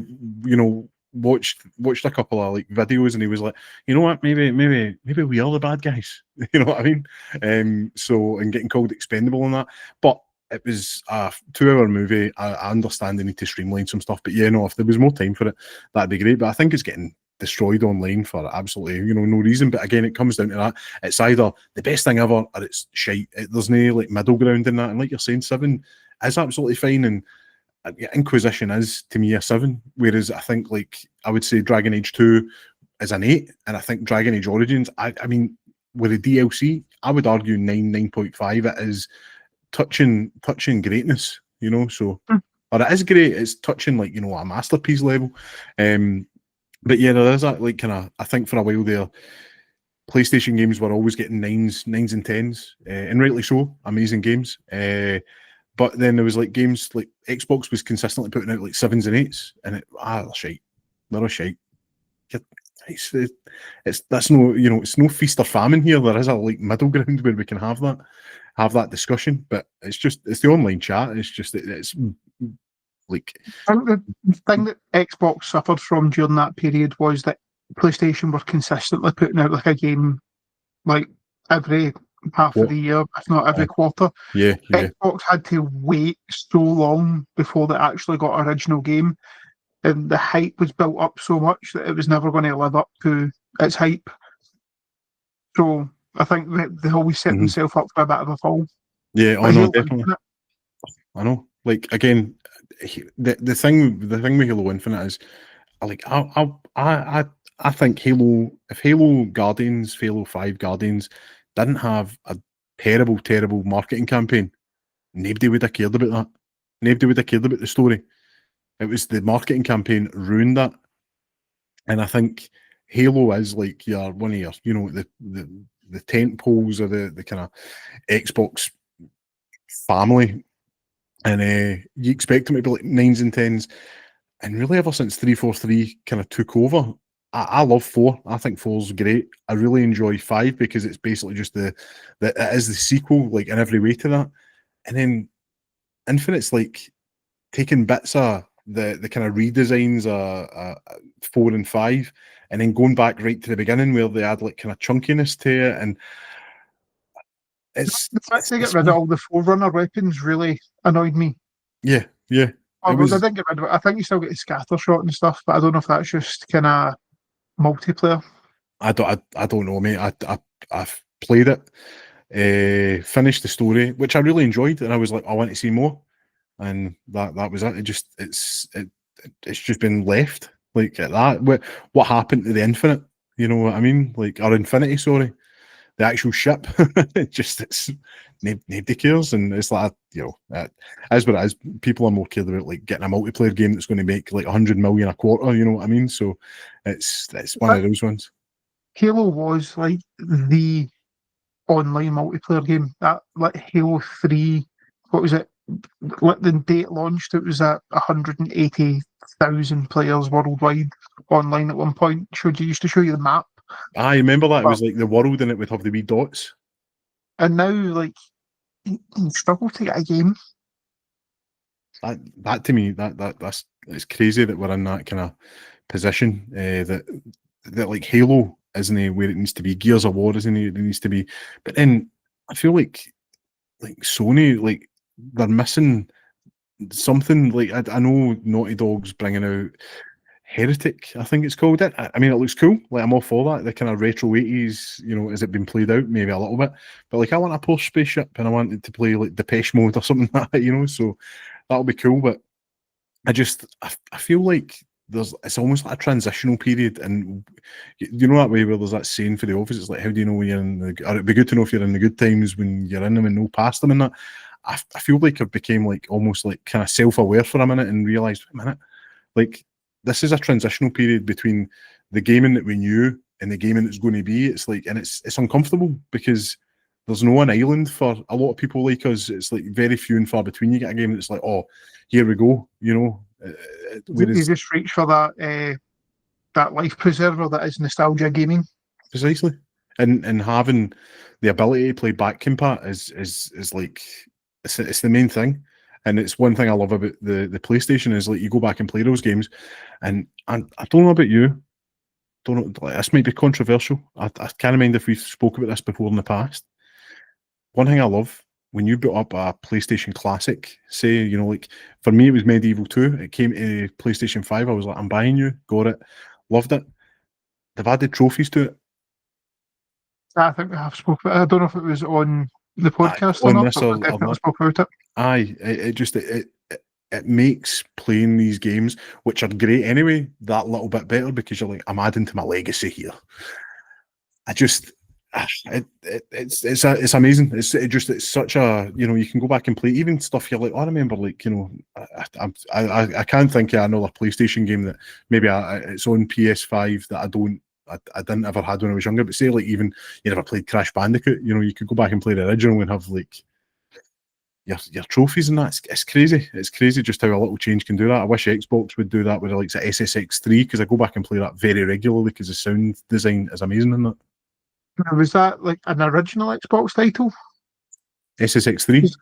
watched a couple of like videos and he was like, you know what, maybe we are the bad guys. You know what I mean? So, and getting called expendable and that, but it was a 2-hour movie. I understand they need to streamline some stuff, but yeah, no, if there was more time for it, that'd be great. But I think it's getting destroyed online for absolutely no reason. But again, it comes down to that. It's either the best thing ever or it's shite. There's no like middle ground in that. And like you're saying, 7 is absolutely fine. And Inquisition is to me a 7, whereas I think like I would say Dragon Age 2 is an 8, and I think Dragon Age Origins, I mean, with the DLC, I would argue 9.5. It is touching greatness, you know. So, or it is great. It's touching like a masterpiece level. But yeah, there is that like kind of. I think for a while there, PlayStation games were always getting 9s and 10s, and rightly so. Amazing games. But then there was like games like Xbox was consistently putting out like 7s and 8s, and they're shite. They're a shite. That's no, it's no feast or famine here. There is a like middle ground where we can have that discussion, but it's the online chat. It's like, I think the thing that Xbox suffered from during that period was that PlayStation were consistently putting out like a game like every half of the year, if not every quarter. Yeah. Xbox had to wait so long before they actually got an original game, and the hype was built up so much that it was never going to live up to its hype. So I think that they always set themselves up for a bit of a fall. Yeah, definitely. I know. Like again, the thing with Halo Infinite is, like I think Halo, if Halo 5 Guardians didn't have a terrible marketing campaign, nobody would have cared about that. Nobody would have cared about the story. It was the marketing campaign ruined that. And I think Halo is like one of your, the tent poles of the kind of Xbox family. And you expect them to be like 9s and 10s. And really ever since 343 kind of took over, I love 4. I think 4's great. I really enjoy 5 because it's basically just it is the sequel, like in every way to that. And then Infinite's like taking bits of the kind of redesigns of 4 and 5, and then going back right to the beginning where they add like kind of chunkiness to it, and the fact they get rid of all the Forerunner weapons really annoyed me. Yeah. I didn't get rid of it. I think you still get the scatter shot and stuff, but I don't know if that's just kind of multiplayer. I don't know, mate. I've played it, finished the story, which I really enjoyed, and I was like, I want to see more, and that was it. It's just been left like at that. What happened to the Infinite? You know what I mean? Like our Infinity, sorry, the actual ship. it's nobody cares, and it's like as what it is. People are more cared about like getting a multiplayer game that's going to make like 100 million a quarter. You know what I mean? So it's one of those ones. Halo was like the online multiplayer game. That like Halo 3, what was it? the date launched, it was at 180,000 players worldwide online at one point. Used to show you the map, I remember that. It but, was like the world and it would have the wee dots. and now like you struggle to get a game. That to me, that's it's crazy that we're in that kind of position. That like Halo isn't where it needs to be. Gears of War isn't where it needs to be. But then I feel like Sony, like they're missing something. Like I know Naughty Dog's bringing out Heretic, I think it's called it. I mean, it looks cool. Like I'm all for that. The kind of retro 80s, has it been played out? Maybe a little bit. But like I want a Porsche spaceship and I want it to play like Depeche Mode or something like that, so that'll be cool. But I feel like it's almost like a transitional period, and that way where there's that saying for the office, it's like, how do you know when you're or it'd be good to know if you're in the good times when you're in them and no past them and that. I feel like I've became like almost like kind of self-aware for a minute and realised, wait a minute, like this is a transitional period between the gaming that we knew and the gaming that's going to be. It's like, and it's uncomfortable because there's no one island for a lot of people like us. It's like very few and far between. You get a game that's like, oh, here we go, You just reach for that life preserver that is nostalgia gaming. Precisely, and having the ability to play back compat is like it's the main thing. And it's one thing I love about the PlayStation is like you go back and play those games, and I don't know about you, don't know, like, this might be controversial. I can't mind if we've spoke about this before in the past. One thing I love when you put up a PlayStation Classic, say, like for me it was Medieval 2. It came to PlayStation 5. I was like, I'm buying you, got it, loved it. They've added trophies to it. I think we have spoken about it. I don't know if it was on the podcast or not, but we definitely spoke about it. Aye, it makes playing these games, which are great anyway, that little bit better because you're like, I'm adding to my legacy here. It's amazing. It's such a, you can go back and play even stuff you're like, I remember, like, I can't think of another PlayStation game that maybe it's on PS5 that I didn't ever had when I was younger, but say like even you never played Crash Bandicoot, you could go back and play the original and have like your trophies and that. It's crazy. It's crazy just how a little change can do that. I wish Xbox would do that with like the SSX3 because I go back and play that very regularly because the sound design is amazing in that. Was that like an original Xbox title? SSX3?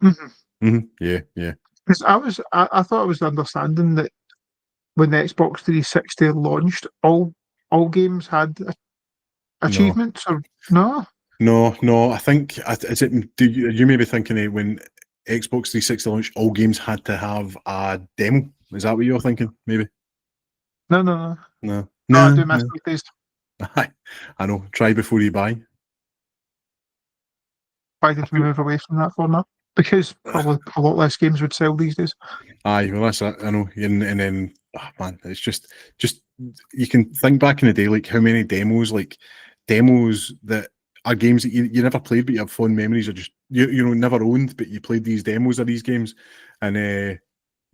Mm-hmm. Mm-hmm. Yeah. Because I thought I was understanding that when the Xbox 360 launched, all games had achievements, or no? No. I think is it. You may be thinking when Xbox 360 launched, all games had to have a demo. Is that what you're thinking? Maybe. No. I do master taste. I know. Try before you buy. Why did we move away from that for now? Because probably a lot less games would sell these days. Aye, well that's it. I know. And then, man, it's just you can think back in the day, like how many demos that are games that you never played, but you have fond memories, or just you never owned, but you played these demos of these games, and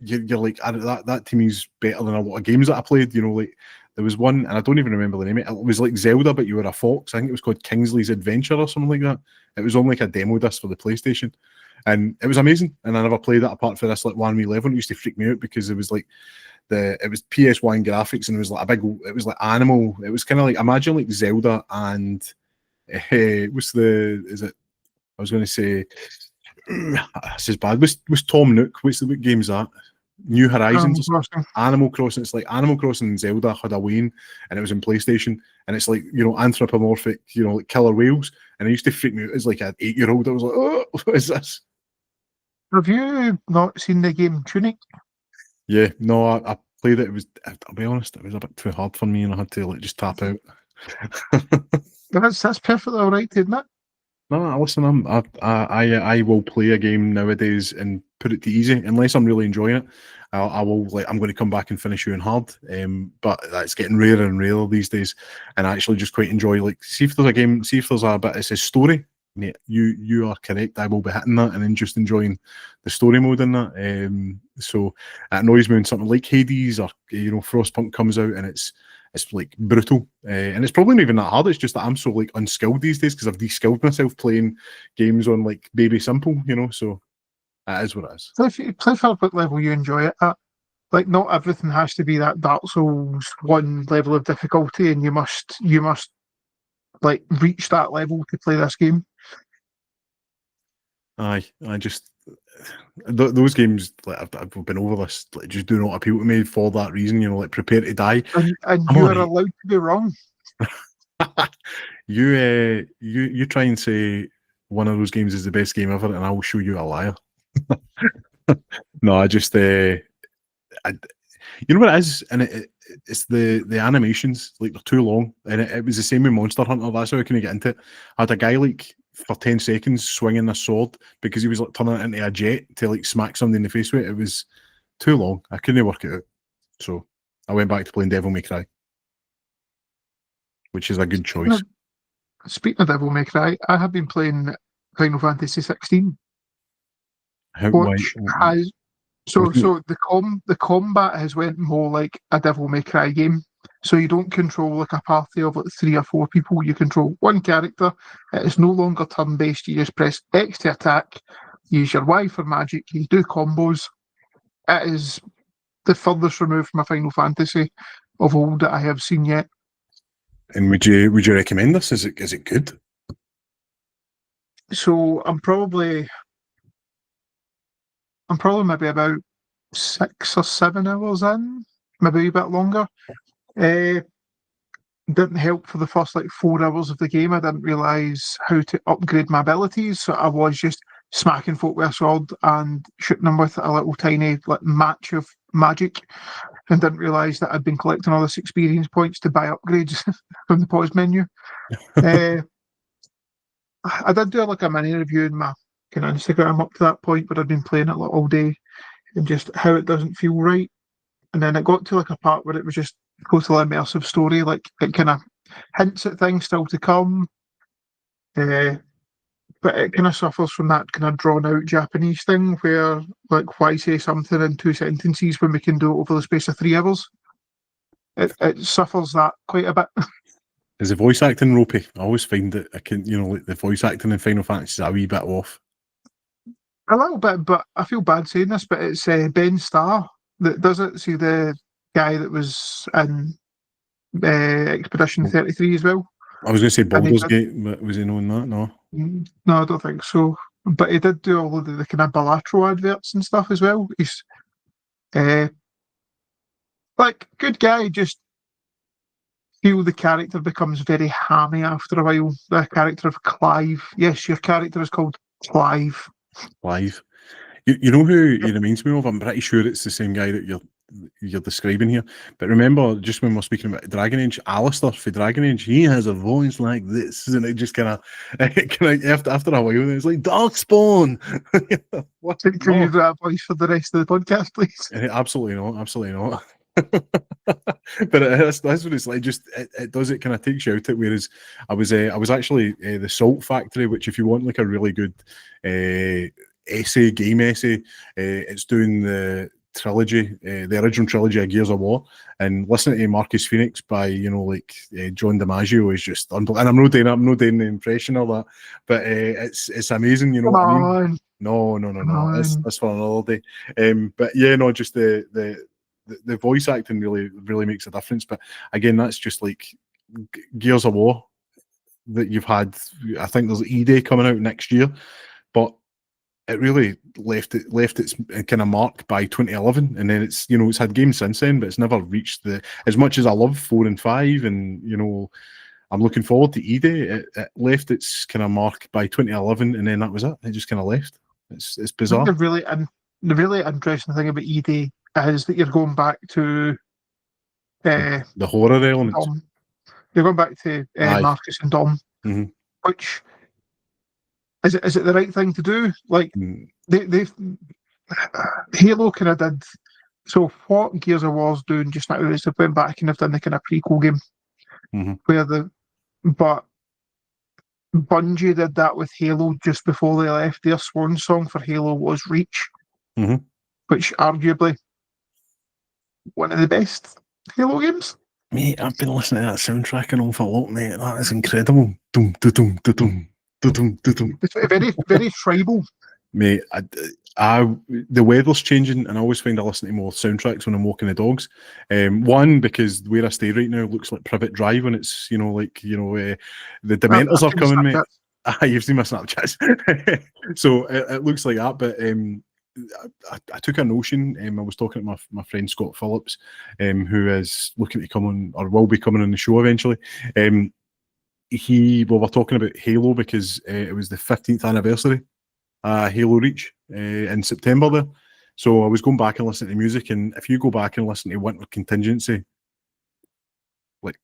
you're like, that to me is better than a lot of games that I played. Like there was one, and I don't even remember the name. It was like Zelda, but you were a fox. I think it was called Kingsley's Adventure or something like that. It was on like a demo disc for the PlayStation, and it was amazing. And I never played it apart from this like 1v11. It used to freak me out because it was like it was PS1 graphics, and it was like it was like animal. It was kind of like, imagine like Zelda and I was going to say, this is bad. Was Tom Nook? What game's that? New Horizons, Animal Crossing. It's like Animal Crossing and Zelda had a Wayne, and it was in PlayStation, and it's like anthropomorphic, like killer whales, and it used to freak me out as like an 8-year-old. I was like, oh, what is this? Have you not seen the game Tunic? Yeah, no, I played it. I'll be honest, it was a bit too hard for me, and I had to like just tap out. That's perfectly all right, isn't it? No, listen, I will play a game nowadays and put it to easy unless I'm really enjoying it. I will I'm going to come back and finish you in hard. But that's getting rarer and rarer these days. And I actually just quite enjoy see if there's a game, see if there's a bit. It says story. Mate, you are correct. I will be hitting that and then just enjoying the story mode in that. So it annoys me when something like Hades or Frostpunk comes out and it's like brutal, and it's probably not even that hard. It's just that I'm so like unskilled these days because I've de-skilled myself playing games on like baby simple, so That is what it is. Play for what level you enjoy it at. Like, not everything has to be that Dark Souls 1 level of difficulty, and you must like reach that level to play this game. Aye, I just those games, like I've been over this, like, just do not appeal to me for that reason. You know, like Prepare to Die. And I'm you are alright. allowed to be wrong. You try and say one of those games is the best game ever, and I will show you a liar. No, I just you know what it is, and it's the animations, like they're too long, and it was the same with Monster Hunter. That's how I couldn't get into it. I had a guy like for 10 seconds swinging a sword because he was like turning it into a jet to like smack somebody in the face with it. It was too long. I couldn't work it out, so I went back to playing Devil May Cry, which is a good choice. Speaking of Devil May Cry, I have been playing Final Fantasy 16, which has so the combat has went more like a Devil May Cry game. So you don't control like a party of like 3 or 4 people. You control one character. It is no longer turn-based. You just press X to attack, use your Y for magic, you do combos. It is the furthest removed from a Final Fantasy of old that I have seen yet. And would you recommend this? Is it good? So I'm probably maybe about 6 or 7 hours in, maybe a bit longer. Didn't help for the first like 4 hours of the game. I didn't realise how to upgrade my abilities, so I was just smacking folk with a sword and shooting them with a little tiny like match of magic, and didn't realise that I'd been collecting all this experience points to buy upgrades from the pause menu. I did do like a mini review in my kind of Instagram up to that point, but I'd been playing it like all day and just how it doesn't feel right. And then it got to like a part where it was just totally immersive story, like it kind of hints at things still to come, but it kind of suffers from that kind of drawn out Japanese thing where, like, why say something in 2 sentences when we can do it over the space of 3 hours? It suffers that quite a bit. Is the voice acting ropey? I always find that like the voice acting in Final Fantasy is a wee bit off. A little bit, but I feel bad saying this, but it's Ben Starr that does it. See, the guy that was in Expedition 33 as well. I was going to say Baldur's Gate, but was he knowing that? No. No, I don't think so. But he did do all of the kind of Balatro adverts and stuff as well. He's like, good guy, just feel the character becomes very hammy after a while. The character of Clive. Yes, your character is called Clive. Clive. You know who he reminds me of? I'm pretty sure it's the same guy that you're describing here. But remember, just when we're speaking about Dragon Age, Alistair for Dragon Age, he has a voice like this, and it just kind of after a while, it's like Darkspawn. What? Can you do that voice for the rest of the podcast, please? Absolutely not. Absolutely not. But that's what it's like. Just it does, it kind of takes you out it. Whereas I was actually the Salt Factory, which if you want like a really good game essay, it's doing the trilogy, the original trilogy of Gears of War, and listening to Marcus Phoenix by John DiMaggio is just unbelievable. And I'm not doing the impression of that, but it's amazing. You know what I mean? No. That's for another day. But yeah, no, just the voice acting really makes a difference. But again, that's just like Gears of War that you've had. I think there's E-Day coming out next year, but it really left its kind of mark by 2011, and then it's had games since then, but it's never reached as much as I love 4 and 5, and I'm looking forward to E-Day. It left its kind of mark by 2011, and then that was it. It just kind of left. It's bizarre. The really interesting thing about E-Day is that you're going back to the horror elements. Dom. You're going back to Marcus and Dom, which is it the right thing to do? Like they've Halo kind of did. So what Gears of War's doing just now is they went back and have done the kind of prequel game, but Bungie did that with Halo just before they left. Their swan song for Halo was Reach, which arguably one of the best Halo games. Mate, I've been listening to that soundtrack an awful lot, mate. That is incredible. Dum, da, dum, da, dum. It's very, very tribal. Mate, The weather's changing, and I always find I listen to more soundtracks when I'm walking the dogs. One, because where I stay right now looks like Privet Drive, and it's the Dementors are I've seen coming, mate. Snapchats. You've seen my Snapchats, so it looks like that. But I took a notion. I was talking to my friend Scott Phillips, who is looking to come on, or will be coming on the show eventually. We're talking about Halo because it was the 15th anniversary Halo Reach in September there. So I was going back and listening to music, and if you go back and listen to Winter Contingency, like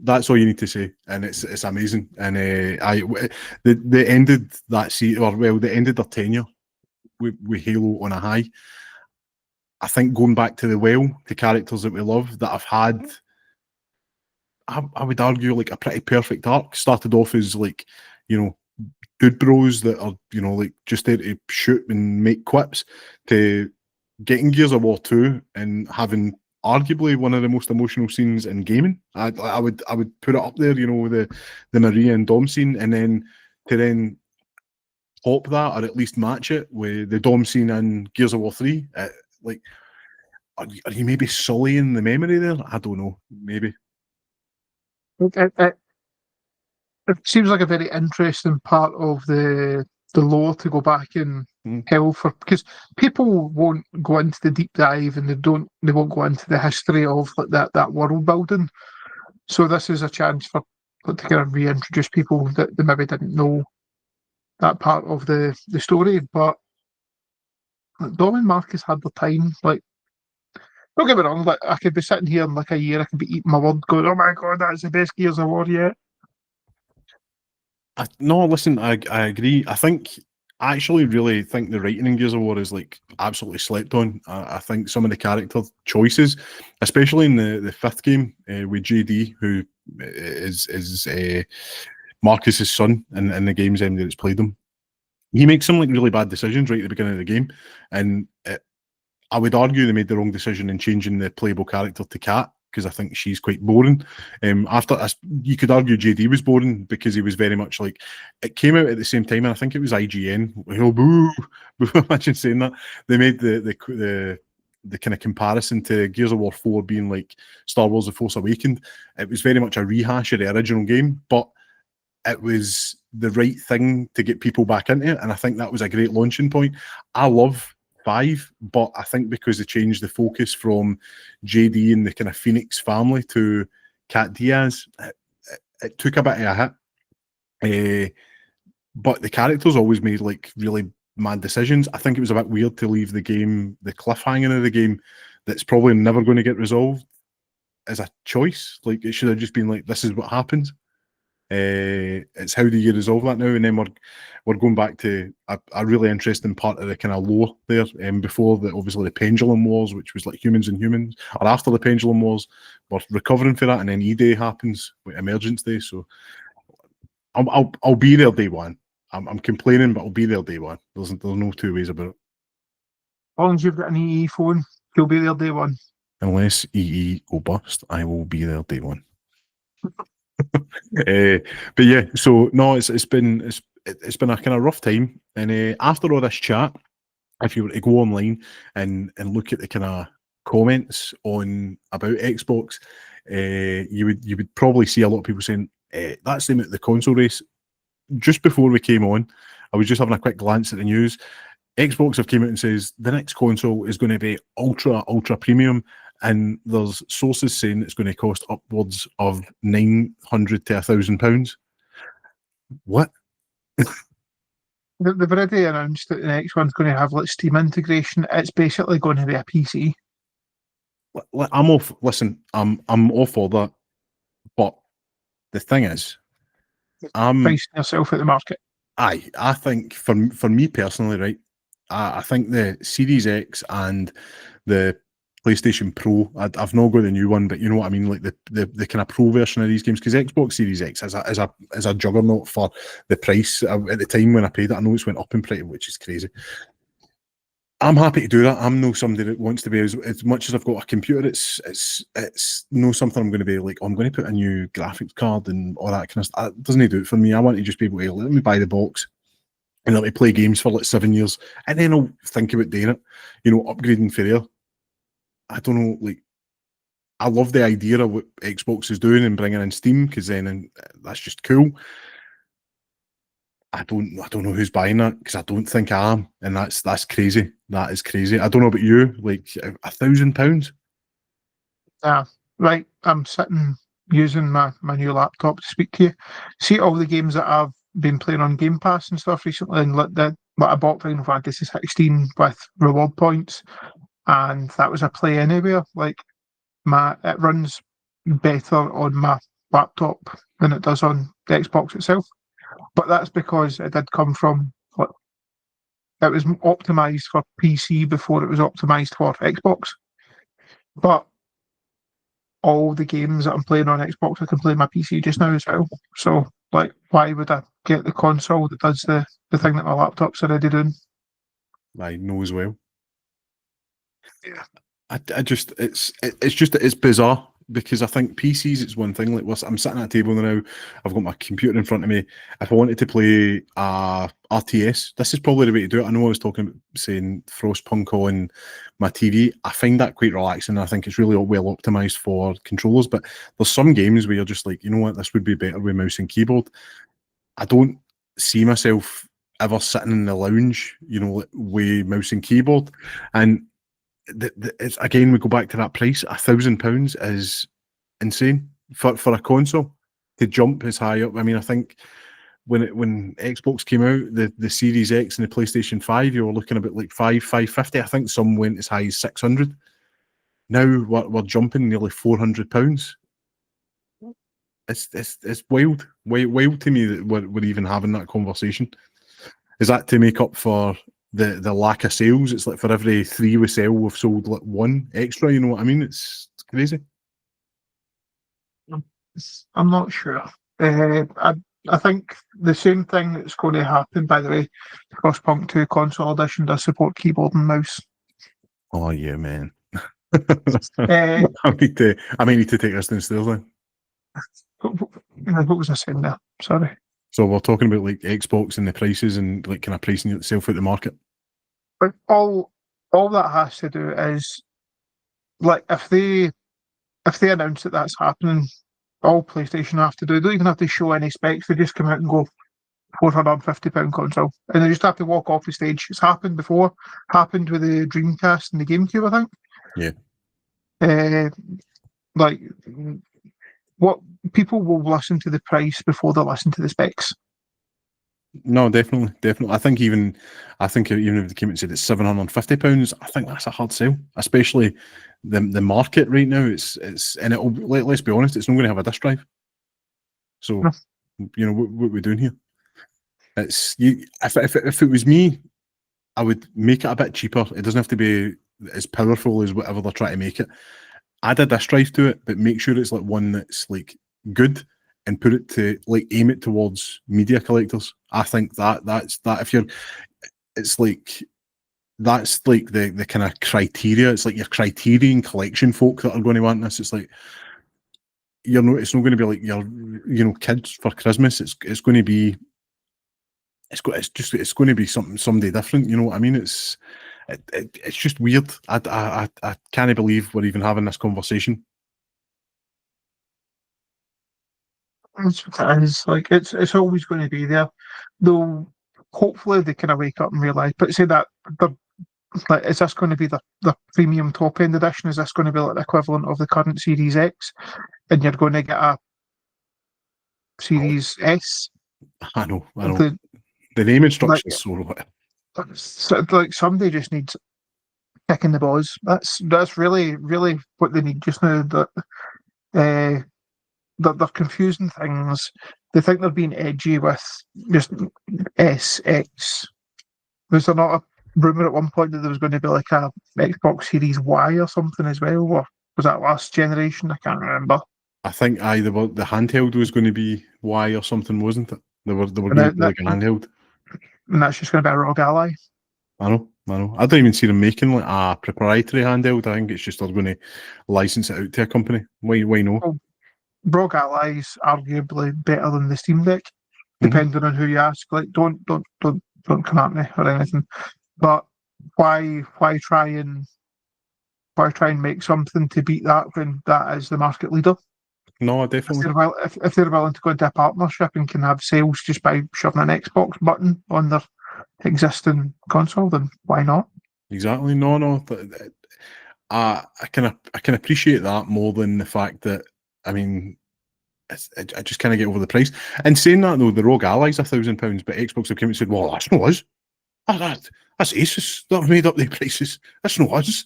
that's all you need to say, and it's amazing. And they ended that season, or well, they ended their tenure with Halo on a high. I think going back to the characters that we love that I've had, I would argue like a pretty perfect arc. Started off as like, good bros that are, like just there to shoot and make quips, to getting Gears of War 2 and having arguably one of the most emotional scenes in gaming. I would put it up there, the Maria and Dom scene, and then to top that, or at least match it with the Dom scene in Gears of War 3. Like, are you maybe sullying the memory there? I don't know, maybe. It seems like a very interesting part of the lore to go back and hell for, because people won't go into the deep dive and they won't go into the history of like that world building. So this is a chance for to kind of reintroduce people that they maybe didn't know that part of the story. But Dom and Marcus had the time. Like, don't get me wrong, like I could be sitting here in like a year, I could be eating my word, going, "Oh my god, that's the best Gears of War yet." No, listen, I agree. I actually really think the writing in Gears of War is like absolutely slept on. I think some of the character choices, especially in the fifth game with JD, who is Marcus's son in the games that it's played him, he makes some like really bad decisions right at the beginning of the game, and I would argue they made the wrong decision in changing the playable character to Kat, because I think she's quite boring. You could argue JD was boring because he was very much like, it came out at the same time, and I think it was IGN. Boo! Imagine saying that. They made the kind of comparison to Gears of War 4 being like Star Wars: The Force Awakens. It was very much a rehash of the original game, but it was the right thing to get people back into it, and I think that was a great launching point. I love 5, but I think because they changed the focus from JD and the kind of Phoenix family to Kat Diaz, it took a bit of a hit. But the characters always made like really mad decisions. I think it was a bit weird to leave the cliffhanger of the game that's probably never going to get resolved as a choice. Like, it should have just been like, this is what happens. It's how do you resolve that now? And then we're going back to a really interesting part of the kind of lore there. Before obviously the Pendulum Wars, which was like humans and humans, or after the Pendulum Wars, we're recovering for that, and then E-Day happens with Emergence Day. So I'll be there day one. I'm complaining, but I'll be there day one. There's no two ways about it. As long as you've got an EE phone, you'll be there day one. Unless EE go bust, I will be there day one. But yeah, so no, it's been a kind of rough time, and after all this chat, if you were to go online and look at the kind of comments about Xbox, you would probably see a lot of people saying that's the console race. Just before we came on, I was just having a quick glance at the news. Xbox have came out and says the next console is going to be ultra premium, and there's sources saying it's going to cost upwards of £900 to £1,000. What? They've already announced that the next one's going to have like Steam integration. It's basically going to be a PC. I'm off. Listen, I'm all for that, but the thing is, Pricing yourself at the market. I think for me personally, right, I think the Series X and the PlayStation Pro, I've not got the new one, but you know what I mean, like the kind of pro version of these games, because Xbox Series X is a juggernaut for the price. At the time when I paid it, I know it's went up in price, which is crazy. I'm happy to do that. I'm no somebody that wants to be as much as I've got a computer. It's no something I'm going to be like, oh, I'm going to put a new graphics card and all that kind of stuff. It doesn't do it for me. I want to just be able to let me buy the box, and let me play games for like 7 years, and then I'll think about doing it. You know, upgrading for there. I don't know, like, I love the idea of what Xbox is doing and bringing in Steam, because then that's just cool. I don't know who's buying that, because I don't think I am, and that's crazy. That is crazy. I don't know about you, like £1,000. Yeah, right. I'm sitting using my new laptop to speak to you. See all the games that I've been playing on Game Pass and stuff recently, and like I bought Final Fantasy 16 with reward points, and that was a play anywhere. Like it runs better on my laptop than it does on the Xbox itself. But that's because it did come from what it was optimized for PC before it was optimized for Xbox. But all the games that I'm playing on Xbox, I can play on my PC just now as well. So, like, why would I get the console that does the thing that my laptop's already doing? I know as well. Yeah. I just it's bizarre, because I think PCs, it's one thing. Like, I'm sitting at a table now, I've got my computer in front of me. If I wanted to play RTS, this is probably the way to do it. I know I was talking about saying Frostpunk on my TV. I find that quite relaxing. I think it's really well optimized for controllers. But there's some games where you're just like, you know what, this would be better with mouse and keyboard. I don't see myself ever sitting in the lounge, you know, with mouse and keyboard. And it's, again, we go back to that price. £1,000 is insane for a console to jump as high up. I mean, I think when Xbox came out, the Series X and the PlayStation 5, you were looking about like 550. I think some went as high as 600. Now we're jumping nearly £400. It's wild to me that we're even having that conversation. Is that to make up for the lack of sales? It's like for every 3 we sell, we've sold like 1 extra. You know what I mean? It's crazy. I'm not sure. I think the same thing that's going to happen, by the way, Frostpunk 2 Console Edition does support keyboard and mouse. Oh yeah, man. I may need to take this downstairs then. What was I saying there? Sorry. So we're talking about like Xbox and the prices and like kind of pricing itself out the market. But all that has to do is, like, if they announce that that's happening, all PlayStation have to do, they don't even have to show any specs. They just come out and go £450 console, and they just have to walk off the stage. It's happened before. Happened with the Dreamcast and the GameCube, I think. Yeah. Like, what people will listen to the price before they listen to the specs. No, definitely. I think even if they came and said it's £750, I think that's a hard sell, especially the market right now. It's and it'll, let's be honest, it's not going to have a disk drive. So No. You know what we're doing here. It's if it was me, I would make it a bit cheaper. It doesn't have to be as powerful as whatever they're trying to make it. Add a disk drive to it, but make sure it's like one that's like good, and put it to like aim it towards media collectors. I think that's if you're, it's like that's like the kind of criteria. It's like your Criterion Collection folk that are going to want this. It's like it's not going to be like your kids for Christmas. It's going to be it's going to be somebody different. You know what I mean? It's just weird. I can't believe we're even having this conversation. It's like it's always going to be there, though. Hopefully they kind of wake up and realise. But say that like, is this going to be the premium top end edition? Is this going to be like the equivalent of the current Series X, and you're going to get a Series S? I know. The naming structure is so like somebody just needs kicking the balls. That's really what they need just now. That they're confusing things. They think they're being edgy with just SX. Was there not a rumour at one point that there was going to be like a Xbox Series Y or something as well? Or was that last generation? I can't remember. I think the handheld was going to be Y or something, wasn't it? They were going to be like a handheld. And that's just going to be a ROG Ally. I know. I don't even see them making like a proprietary handheld. I think it's just they're going to license it out to a company. Why no? Well, ROG Ally is arguably better than the Steam Deck, depending on who you ask. Like, don't don't come at me or anything. But why try and make something to beat that when that is the market leader? No, If definitely. they're willing to go into a partnership and can have sales just by shoving an Xbox button on their existing console, then why not? Exactly. No. I can appreciate that more than the fact that, I mean, I just kind of get over the price. And saying that though, the Rogue Ally's £1,000, but Xbox have come and said, "Well, that's not us. That's Asus that have made up the prices. That's not us."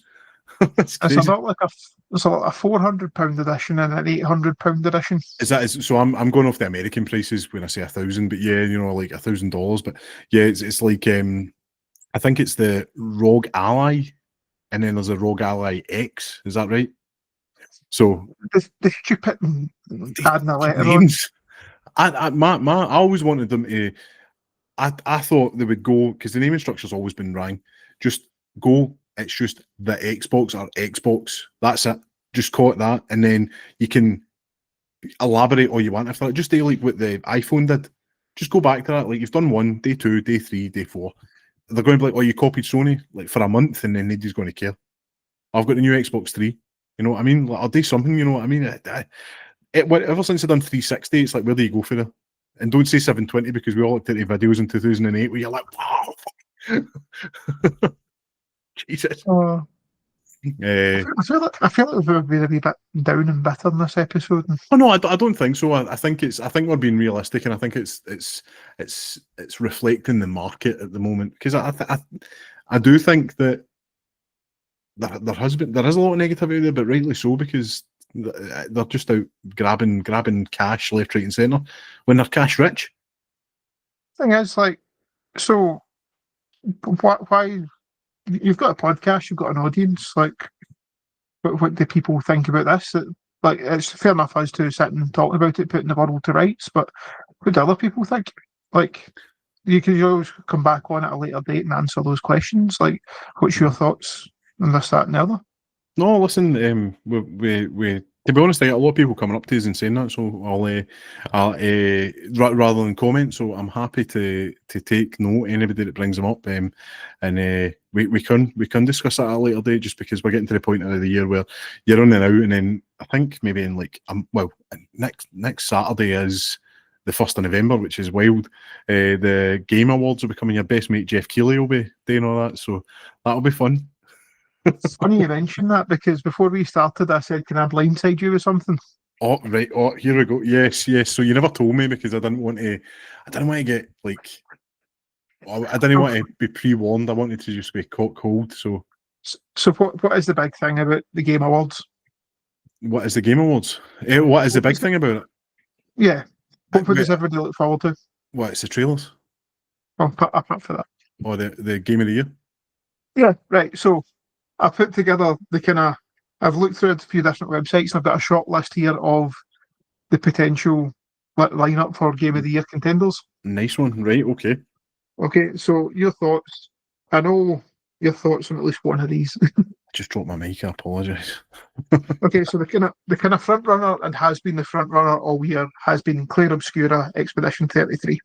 That's It's crazy. about like it's a £400 edition and an £800 edition. So I'm going off the American prices when I say 1,000, but yeah, like $1,000. But yeah, it's like I think it's the Rogue Ally, and then there's a Rogue Ally X. Is that right? So The stupid adding a letter on. names. I always wanted them to. I thought they would go, because the naming structure's always been wrong. Just go. It's just the Xbox or Xbox. That's it. Just call it that, and then you can elaborate all you want after that. Just do like what the iPhone did. Just go back to that. Like, you've done one, day 2, day 3, day 4. They're going to be like, "Oh, you copied Sony like for a month," and then nobody's going to care. I've got the new Xbox 3. You know what I mean? Like, I'll do something. You know what I mean? Ever since I've done 360, it's like, where do you go for it? And don't say 720, because we all looked at the videos in 2008 where you're like, "Wow." Jesus. I feel like we've been a wee bit down and bitter in this episode. Oh no, I don't think so. I think we're being realistic, and I think it's reflecting the market at the moment, because I do think that there is a lot of negativity there, but rightly so, because they're just out grabbing cash left, right, and centre when they're cash rich. Thing is, like, so why you've got a podcast, you've got an audience, like, what do people think about this? Like, it's fair enough us to sit and talk about it, putting the world to rights, but what do other people think? Like, you can always come back on at a later date and answer those questions. Like, what's your thoughts on this, that, and the other? No, listen, we to be honest, I get a lot of people coming up to us and saying that, so I'll rather than comment. So I'm happy to take note anybody that brings them up, and we can discuss that at a later date, just because we're getting to the point of the year where you're on and out, and then I think maybe in like next Saturday is the 1st of November, which is wild. The Game Awards will be coming. Your best mate Jeff Keighley will be doing all that, so that'll be fun. It's funny you mention that, because before we started, I said, "Can I blindside you with something?" Oh, right. Oh, here we go. Yes. So you never told me, because I didn't want to get like, I didn't want to be pre-warned. I wanted to just be caught cold. So what is the big thing about the Game Awards? What is the Game Awards? What is the big thing about it? Yeah. What does everybody look forward to? What, it's the trailers? I'm up for that. Or the Game of the Year? Yeah, right. So I put together I've looked through a few different websites, and I've got a short list here of the potential lineup for Game of the Year contenders. Nice one. Right, okay. Okay, so your thoughts. I know your thoughts on at least one of these. I just dropped my mic, I apologise. Okay, so the kind of front runner, and has been the front runner all year, has been Clair Obscura Expedition 33.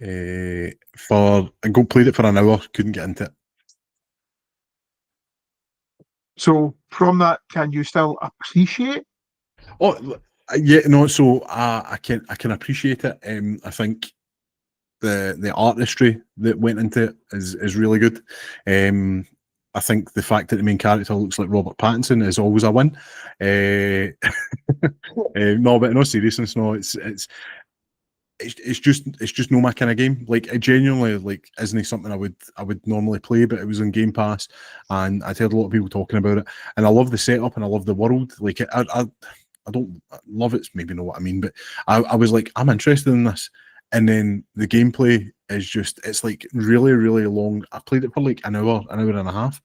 I played it for an hour, couldn't get into it. So from that, can you still appreciate? Oh yeah, no. So I can appreciate it. I think the artistry that went into it is really good. I think the fact that the main character looks like Robert Pattinson is always a win. No, but in all seriousness, no, it's just no my kind of game. Like, it genuinely, like, isn't something I would normally play, but it was on Game Pass, and I'd heard a lot of people talking about it, and I love the setup and I love the world. Like, I don't love it's maybe not what I mean, but I was like, I'm interested in this, and then the gameplay is just, it's like really, really long. I played it for like an hour and a half,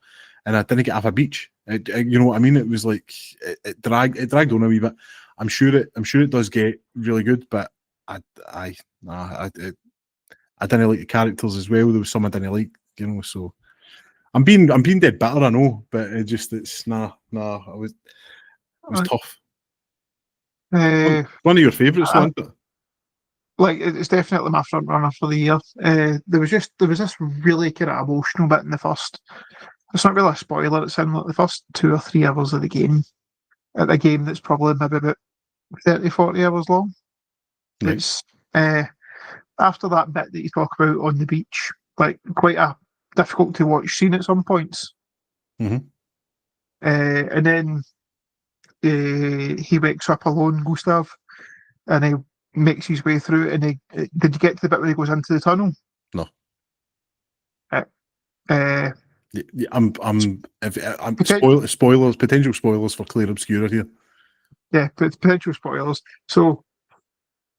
and I didn't get off a beach. You know what I mean? It was like it dragged on a wee bit. I'm sure it does get really good, but I didn't like the characters as well. There was some I didn't like, you know. So I'm being dead bitter, I know, but it's it was tough. One of your favourites, wasn't it? like it's definitely my front runner for the year. There was this really kind of emotional bit in the first. It's not really a spoiler. It's in like the first 2 or 3 hours of the game. At a game that's probably maybe about 30, 40 hours long. Right. It's after that bit that you talk about on the beach, like quite a difficult to watch scene at some points. Mhm. And then he wakes up alone, Gustav, and he makes his way through it. And did you get to the bit where he goes into the tunnel? No. Uh, Yeah, I'm poten- spoilers, potential spoilers for Claire Obscura here. yeah, potential spoilers. So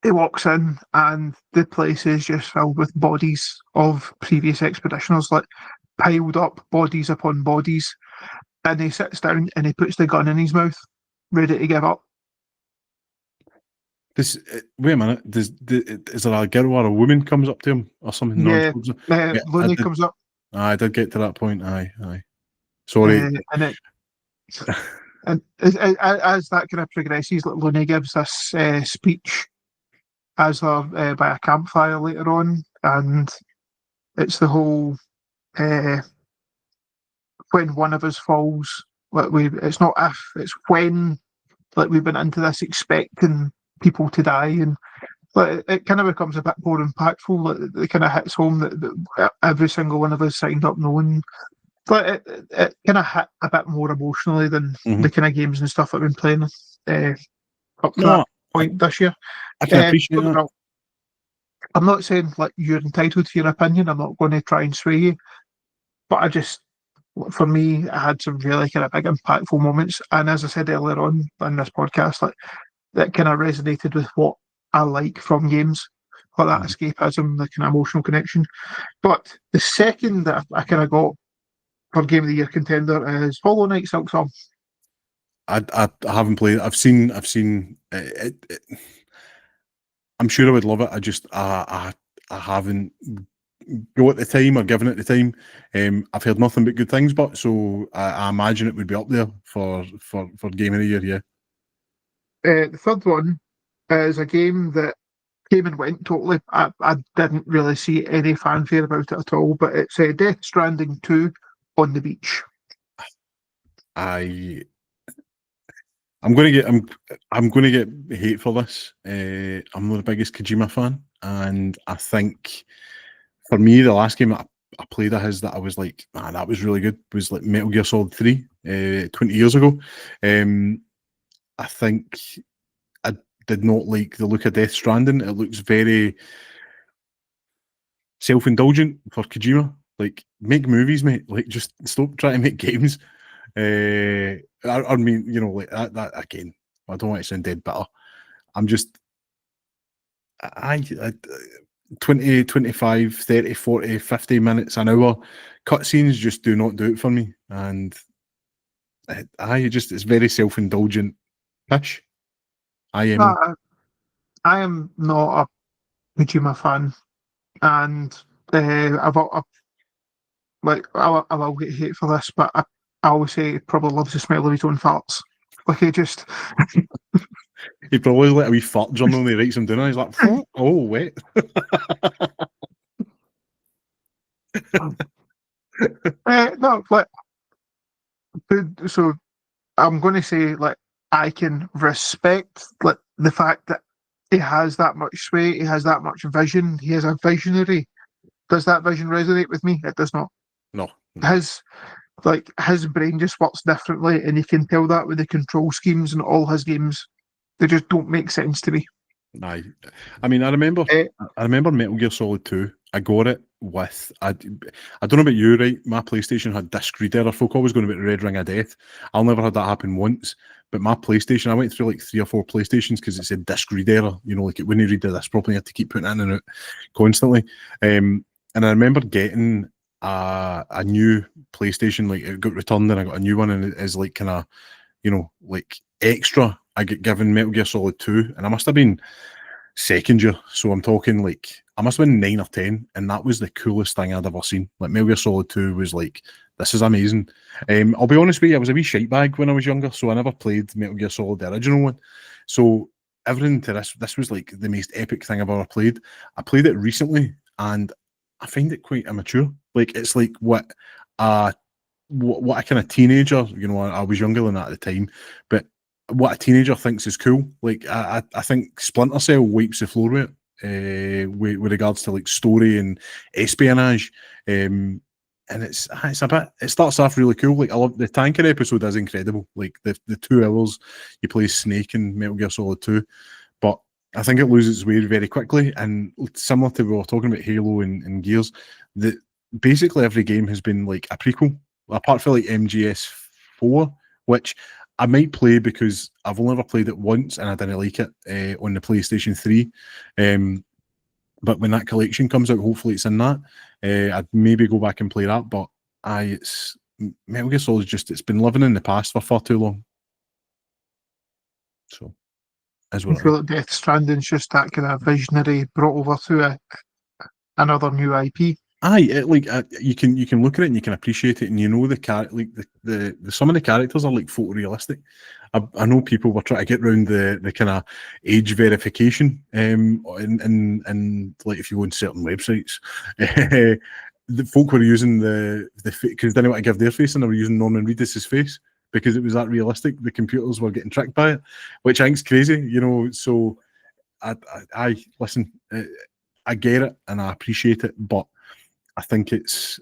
he walks in, and the place is just filled with bodies of previous expeditioners, like piled up bodies upon bodies. And he sits down and he puts the gun in his mouth, ready to give up. Wait a minute. Is there a girl or a woman comes up to him or something? Yeah, Yeah, Looney comes up, I did get to that point. Aye. Sorry. and it and as that kind of progresses, like Looney gives this speech as by a campfire later on, and it's the whole when one of us falls, like it's not if, it's when, like we've been into this expecting people to die, and but it kind of becomes a bit more impactful. Like, it kind of hits home that every single one of us signed up knowing. But it kind of hit a bit more emotionally than the kind of games and stuff I've been playing up to that point this year. I can appreciate that. I'm not saying like you're entitled to your opinion. I'm not going to try and sway you, but for me, I had some really kind of big impactful moments. And as I said earlier on in this podcast, like that kind of resonated with what I like from games, like that escapism, the kind of emotional connection. But the second that I kind of got for Game of the Year contender is Hollow Knight Silk Song. I haven't played it. I've seen it. I'm sure I would love it. I haven't go at the time or given it the time. I've heard nothing but good things, but so I imagine it would be up there for Game of the Year. Yeah. The third one is a game that came and went totally. I didn't really see any fanfare about it at all, but it's Death Stranding 2 on the beach. I'm gonna get hate for this. I'm not the biggest Kojima fan, and I think for me the last game I played of his that I was like, man, that was really good, was like Metal Gear Solid 3, 20 years ago. I think I did not like the look of Death Stranding. It looks very self-indulgent for Kojima. Like, make movies, mate. Like, just stop trying to make games. I mean, you know, like that again. I don't want to sound dead bitter. I'm just, I 20, 25, 30, 40, 50 minutes, an hour cutscenes just do not do it for me. And it's very self-indulgent pish. I am not a Kojima fan, and I will get hate for this, but I always say he probably loves the smell of his own farts. Like he just he probably let a wee fart journal and he writes them down and he's like, oh, wet. No, like, so I'm going to say, like, I can respect like the fact that he has that much sway, he has that much vision, he is a visionary. Does that vision resonate with me? It does not. No. His brain just works differently, and you can tell that with the control schemes in all his games. They just don't make sense to me. Aye. I mean, I remember Metal Gear Solid 2. I got it with, I don't know about you, right? My PlayStation had disc reader. Folk always going about the Red Ring of Death. I'll never had that happen once. But my PlayStation, I went through like 3 or 4 PlayStations because it said disc reader. You know, like it wouldn't read the disc properly. You had to keep putting it in and out constantly. And I remember getting a new PlayStation, like it got returned and I got a new one, and it is like kind of, you know, like extra. I get given Metal Gear Solid 2, and I must have been second year, so I'm talking like I must have been 9 or 10, and that was the coolest thing I'd ever seen. Like Metal Gear Solid 2 was like, this is amazing. I'll be honest with you, I was a wee shite bag when I was younger, so I never played Metal Gear Solid, the original one. So everything to this was like the most epic thing I've ever played. I played it recently, and I find it quite immature. Like it's like what a kind of teenager, you know, I was younger than that at the time, but what a teenager thinks is cool. Like I think Splinter Cell wipes the floor with it, with regards to like story and espionage. And it's a bit. It starts off really cool. Like I love the tanker episode is incredible. Like the 2 hours you play Snake in Metal Gear Solid 2, but I think it loses its way very quickly. And similar to what we were talking about Halo and Gears, that basically every game has been like a prequel, apart from like MGS4, which I might play because I've only ever played it once and I didn't like it on the PlayStation 3. But when that collection comes out, hopefully it's in that. I'd maybe go back and play that. But it's Metal Gear Solid it's been living in the past for far too long. So, as well. I feel like Death Stranding's just that kind of visionary brought over to another new IP. You can look at it and you can appreciate it, and you know the some of the characters are like photorealistic. I know people were trying to get around the kind of age verification, and like if you go on certain websites, the folk were using the because they didn't want to give their face, and they were using Norman Reedus' face because it was that realistic. The computers were getting tricked by it, which I think's crazy, you know. So I listen, I get it and I appreciate it, but I think it's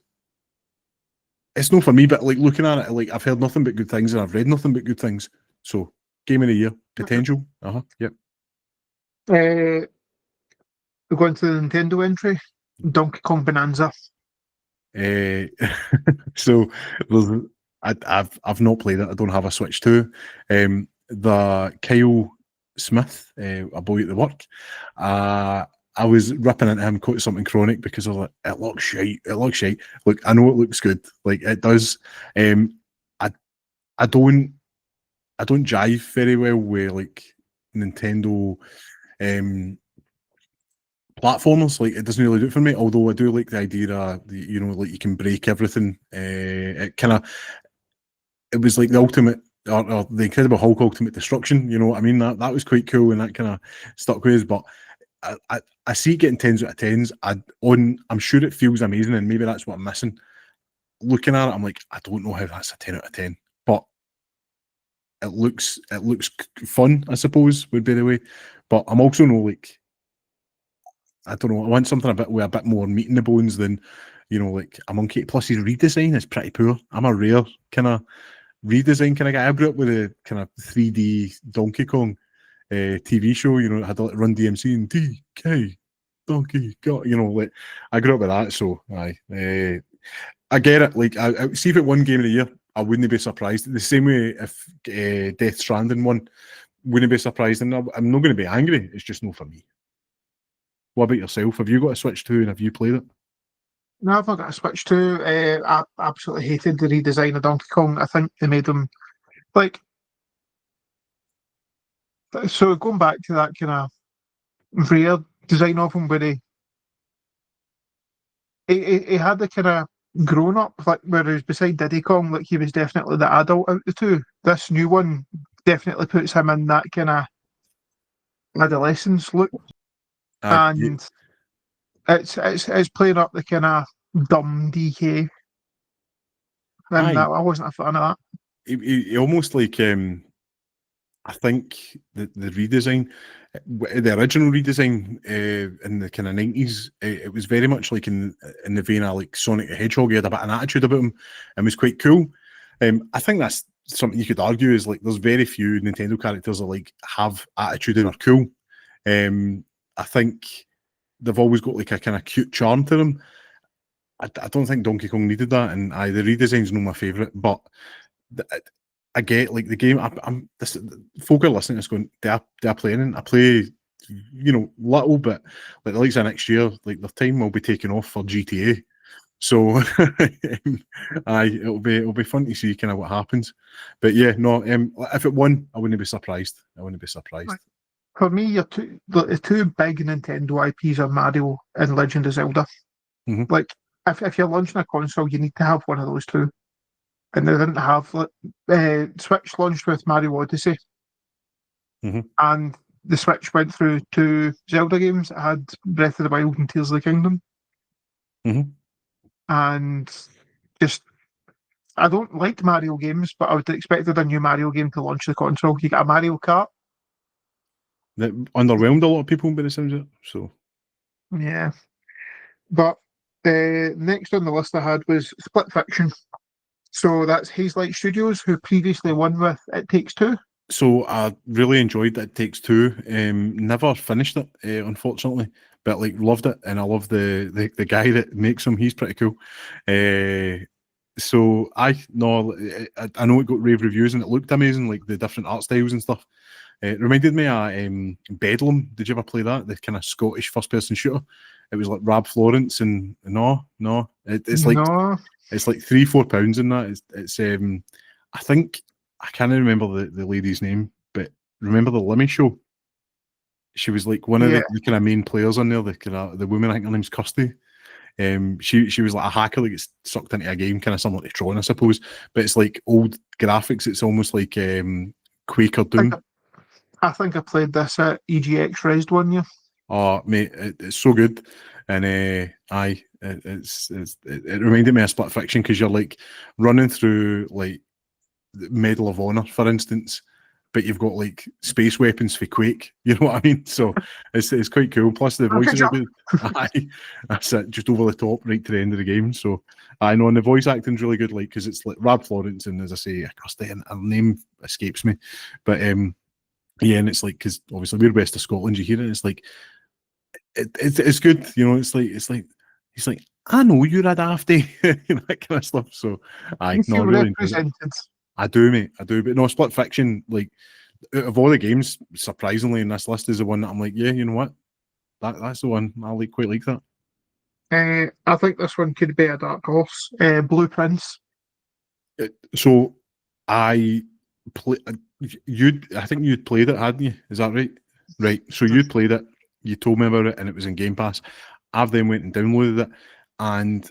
not for me. But like looking at it, like I've heard nothing but good things and I've read nothing but good things. So game of the year potential. Yep. We're going to the Nintendo entry, Donkey Kong Bonanza. So I've not played it. I don't have a Switch 2. The Kyle Smith, a boy at the work, I was ripping into him, quote something chronic because I was like, it looks shite. It looks shite. Look, I know it looks good. Like it does. I don't jive very well with like Nintendo platformers. Like it doesn't really do it for me. Although I do like the idea that you know, like you can break everything. It was like the ultimate or the Incredible Hulk Ultimate Destruction. You know what I mean? That was quite cool and that kind of stuck with us. But I see it getting 10s out of 10s. I'm sure it feels amazing, and maybe that's what I'm missing. Looking at it, I'm like, I don't know how that's a 10 out of 10, but it looks fun, I suppose, would be the way. But I'm also like, I don't know, I want something with a bit more meat in the bones than, you know, like a monkey. Plus, his redesign is pretty poor. I'm a rare kind of redesign kind of guy. I grew up with a kind of 3D Donkey Kong TV show, you know, it had like Run DMC and DK Donkey God, you know, like I grew up with that, so I get it. Like I see if it won Game of the Year, I wouldn't be surprised. The same way if Death Stranding won, wouldn't be surprised, and I'm not going to be angry. It's just not for me. What about yourself? Have you got a Switch 2 and have you played it? No, I've not got a Switch 2. I absolutely hated the redesign of Donkey Kong. I think they made him like. So going back to that kind of rare design of him, where he had the kind of grown up, like whereas beside Diddy Kong, like he was definitely the adult out of the two. This new one definitely puts him in that kind of adolescence look, and it's playing up the kind of dumb DK, and I wasn't a fan of that. He almost like I think the redesign, the original redesign in the kind of 90s, it was very much like in the vein of like Sonic the Hedgehog. He had a bit of an attitude about him and was quite cool. I think that's something you could argue is like there's very few Nintendo characters that like have attitude and are cool. I think they've always got like a kind of cute charm to them. I don't think Donkey Kong needed that, and the redesign's not my favourite, but I get like the game. This folk are listening to this going, they are playing. I play, you know, little bit. Like the likes of next year, like their time will be taken off for GTA. So, it'll be fun to see kind of what happens. But yeah, no. If it won, I wouldn't be surprised. For me, the two big Nintendo IPs are Mario and Legend of Zelda. Mm-hmm. Like, if you're launching a console, you need to have one of those two. And they didn't have Switch launched with Mario Odyssey, mm-hmm. and the Switch went through 2 Zelda games. It had Breath of the Wild and Tears of the Kingdom. Mhm. And just, I don't like Mario games, but I would have expected a new Mario game to launch the console. You got a Mario Kart. That underwhelmed a lot of people by the sounds of it. So Yeah. But next on the list I had was Split Fiction. So that's Hazelight Studios, who previously won with It Takes Two. So I really enjoyed It Takes Two. Never finished it, unfortunately, but like loved it, and I love the guy that makes them. He's pretty cool. So I know it got rave reviews and it looked amazing, like the different art styles and stuff. It reminded me of Bedlam. Did you ever play that? The kind of Scottish first-person shooter. It was like Rab Florence and it's like No. it's like £3-4 in that. It's I think I can't remember the lady's name, but remember the Lemmy show? She was like one of the kind of main players on there. The woman, I think her name's Kirsty. She was like a hacker that gets sucked into a game, kind of similar to Tron, I suppose. But it's like old graphics. It's almost like Quake or Doom. I think I played this at EGX Raised one year. Oh, mate, it's so good, and it reminded me of Split Fiction because you're like running through like the Medal of Honor, for instance, but you've got like space weapons for Quake. You know what I mean? So it's quite cool. Plus the voices are good. Aye, that's it, just over the top, right to the end of the game. So I know, and the voice acting's really good, like because it's like Rab Florence and, as I say, Kirsty, and her name escapes me, but yeah, and it's like because obviously we're west of Scotland, you hear it, it's like it's good, you know. It's like he's like, I know you're a dafty, you know, that kind of stuff. So I really enjoyed it. I do, mate. I do, but no, Split Fiction, like out of all the games, surprisingly, in this list is the one that I'm like, yeah, you know what, that's the one I quite like that. I think this one could be a dark horse. Blue Prince. So I play. I think you'd played it, hadn't you? Is that right? Right. So you'd played it. You told me about it, and it was in Game Pass. I've then went and downloaded it, and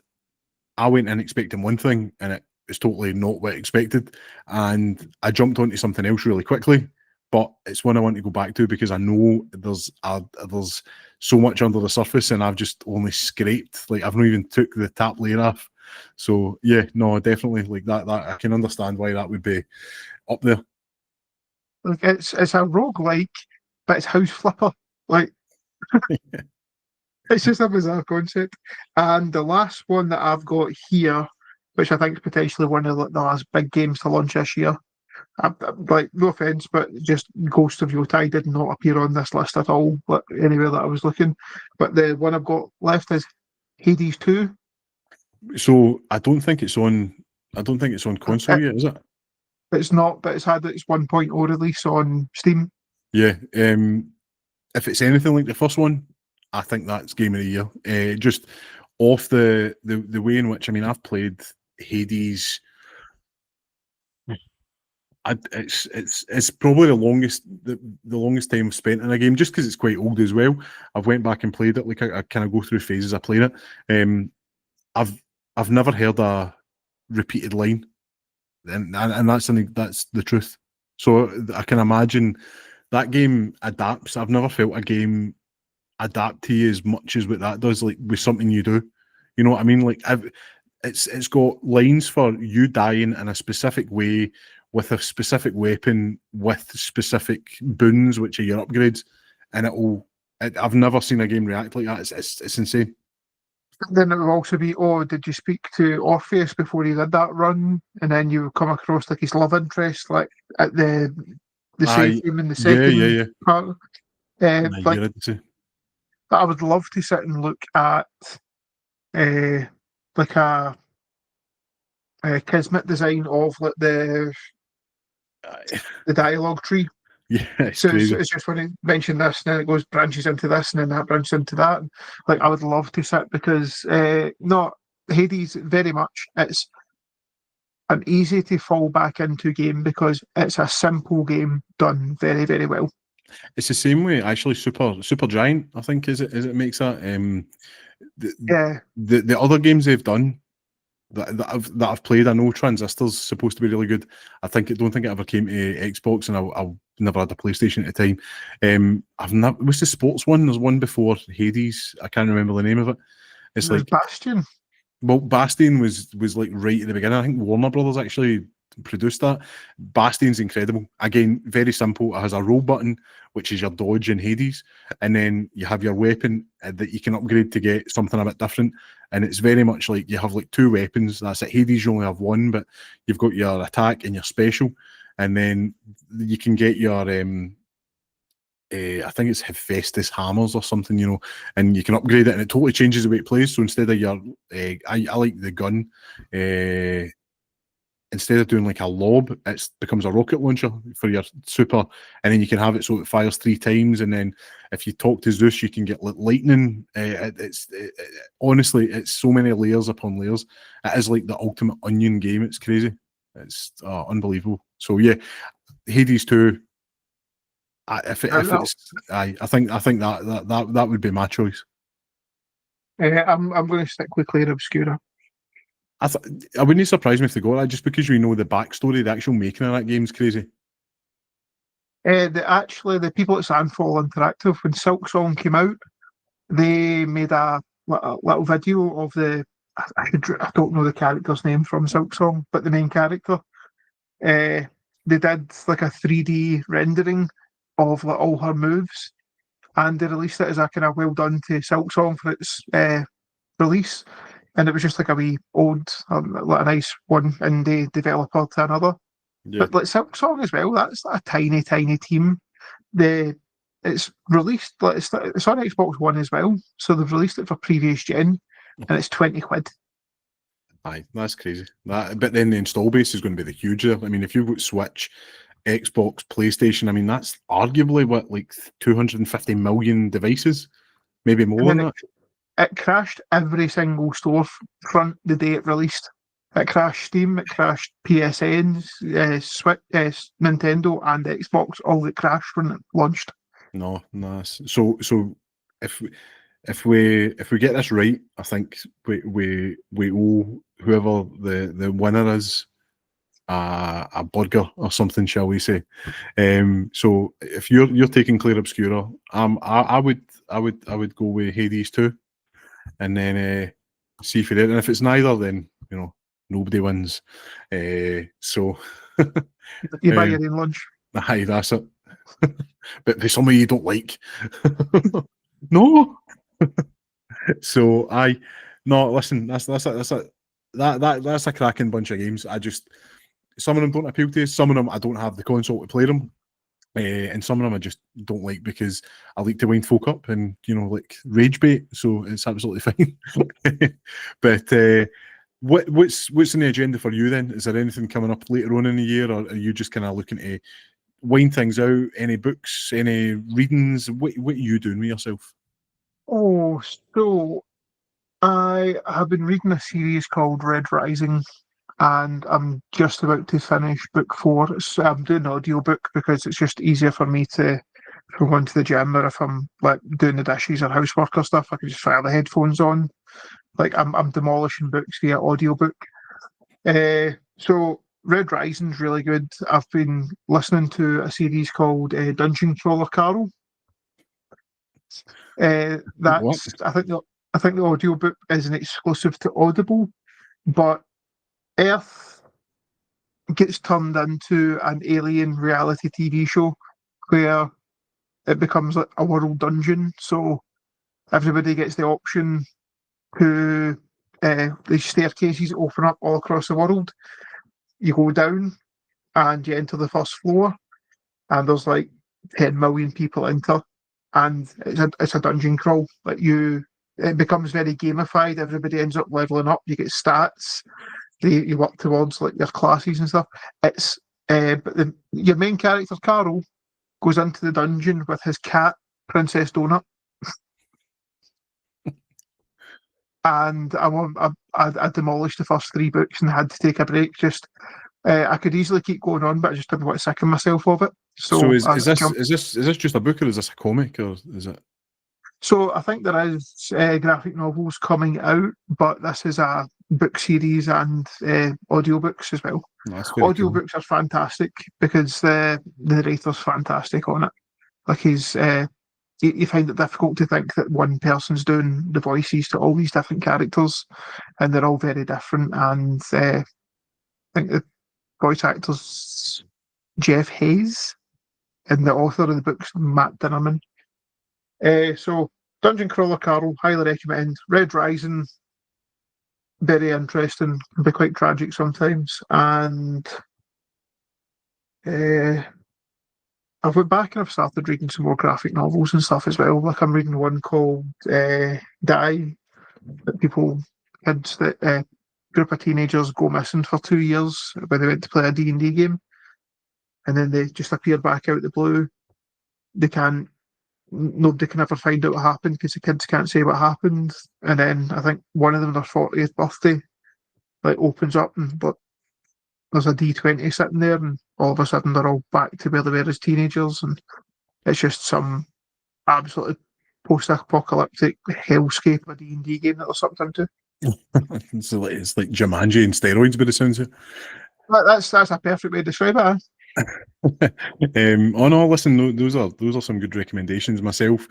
I went in expecting one thing, and it was totally not what I expected. And I jumped onto something else really quickly, but it's one I want to go back to because I know there's so much under the surface, and I've just only scraped. Like I've not even took the top layer off. So yeah, no, definitely like that. That I can understand why that would be up there. Like it's a roguelike, but it's house flipper. Like it's just a bizarre concept. And the last one that I've got here, which I think is potentially one of the last big games to launch this year. Like, no offense, but just Ghost of Yotai did not appear on this list at all, but anywhere that I was looking. But the one I've got left is Hades 2. So I don't think it's on console yet, is it? It's not, but it's had its 1.0 release on Steam. Yeah. If it's anything like the first one, I think that's game of the year. Just off the way in which, I mean, I've played Hades. It's probably the longest time spent in a game, just because it's quite old as well. I've went back and played it. Like I kind of go through phases. I played it. I've never heard a repeated line, and that's the truth. So I can imagine that game adapts. I've never felt a game adapt to you as much as what that does. Like with something you do, you know what I mean? Like it's got lines for you dying in a specific way with a specific weapon with specific boons, which are your upgrades, and I've never seen a game react like that. It's insane. Then it would also be, oh, did you speak to Orpheus before he did that run? And then you come across like his love interest, like at the save game in the second part. Like, I would love to sit and look at like a Kismet design of like the dialogue tree. Yeah, it's just when he mentioned this, and then it goes branches into this, and then that branches into that. Like I would love to sit because not Hades very much. It's an easy to fall back into game because it's a simple game done very, very well. It's the same way actually. Super Giant, I think, is it makes that. The other games they've done, that I've played. I know Transistor's supposed to be really good. Don't think it ever came to Xbox, and I never had a PlayStation at the time. I've not. What's the sports one? There's one before Hades. I can't remember the name of it. It's There's like, Bastion. well, Bastion was like right at the beginning. I think Warner Brothers actually produced that. Bastion's incredible. Again, very simple. It has a roll button, which is your dodge in Hades, and then you have your weapon that you can upgrade to get something a bit different. And it's very much like you have like two weapons. That's it. Hades, you only have one, but you've got your attack and your special, and then you can get your I think it's Hephaestus hammers or something, and you can upgrade it, and it totally changes the way it plays. So instead of your, I like the gun. Instead of doing like a lob, it becomes a rocket launcher for your super, and then you can have it so it fires 3 times, and then if you talk to Zeus, you can get lightning. Honestly, it's so many layers upon layers. It is like the ultimate onion game. It's crazy. It's unbelievable. So yeah, Hades 2. I think that would be my choice. I'm going to stick with Claire Obscura. I wouldn't surprise me if they got that, just because the backstory, the actual making of that game's crazy. The people at Sandfall Interactive, when Silk Song came out, they made a little video of I don't know the character's name from Silk Song, but the main character. They did like a 3D rendering of like all her moves, and they released it as a kind of well done to Silk Song for its release. And it was just like a wee ode, like a nice one indie developer to another. Yeah. But like Silk Song as well, that's a tiny, tiny team. It's released, like it's on Xbox One as well, so they've released it for previous gen, and it's £20. Aye, that's crazy. But then the install base is going to be the huge. I mean, if you've got Switch, Xbox, PlayStation, I mean, that's arguably what, like 250 million devices, maybe more than that. It crashed every single storefront the day it released. It crashed Steam, it crashed PSN, Switch, Nintendo, and Xbox. All that crashed when it launched. No. So if we get this right, I think we owe whoever the winner is a burger or something, shall we say? So if you're taking Claire Obscura, I would go with Hades 2. And then see if it is. And if it's neither, then nobody wins. So you buy your own lunch. Aye, that's it. But there's somebody you don't like. No. So listen, that's a cracking bunch of games. Some of them don't appeal to us. Some of them I don't have the console to play them. And some of them I just don't like because I like to wind folk up and like rage bait, so it's absolutely fine. But what's in the agenda for you then? Is there anything coming up later on in the year, or are you just kind of looking to wind things out? Any books, any readings? What are you doing with yourself? Oh, so I have been reading a series called Red Rising, and I'm just about to finish book 4. So I'm doing an audiobook because it's just easier for me to, if I'm going to the gym or if I'm like doing the dishes or housework or stuff, I can just fire the headphones on. Like I'm demolishing books via audiobook. So Red Rising's really good. I've been listening to a series called Dungeon Crawler Carol. That's I think the audiobook is an exclusive to Audible, but Earth gets turned into an alien reality TV show where it becomes like a world dungeon. So everybody gets the option to these staircases open up all across the world. You go down and you enter the first floor, and there's like 10 million people enter, and it's a dungeon crawl. It becomes very gamified. Everybody ends up leveling up. You get stats. You work towards like your classes and stuff. It's but your main character Carol goes into the dungeon with his cat Princess Donut, and I demolished the first 3 books and had to take a break. Just I could easily keep going on, but I just didn't want to sicken myself of it. So is this just a book, or is this a comic, or is it? So I think there is graphic novels coming out, but this is a book series and audiobooks as well. That's very cool. Audiobooks are fantastic because the narrator's fantastic on it. Like you find it difficult to think that one person's doing the voices to all these different characters, and they're all very different. And I think the voice actor's Jeff Hayes, and the author of the book's Matt Dinnerman. So Dungeon Crawler Carol, highly recommend. Red Rising, very interesting, can be quite tragic sometimes. And I've went back and I've started reading some more graphic novels and stuff as well. Like I'm reading one called Die, that kids that group of teenagers go missing for 2 years when they went to play a D&D game, and then they just appear back out the blue. Nobody can ever find out what happened because the kids can't say what happened. And then I think one of them, their 40th birthday, like opens up but there's a D20 sitting there, and all of a sudden they're all back to where they were as teenagers, and it's just some absolutely post-apocalyptic hellscape of a D&D game that they're sucked into. It's like Jumanji and steroids, by the sounds of it. That's a perfect way to describe it. Oh no, listen, those are some good recommendations myself.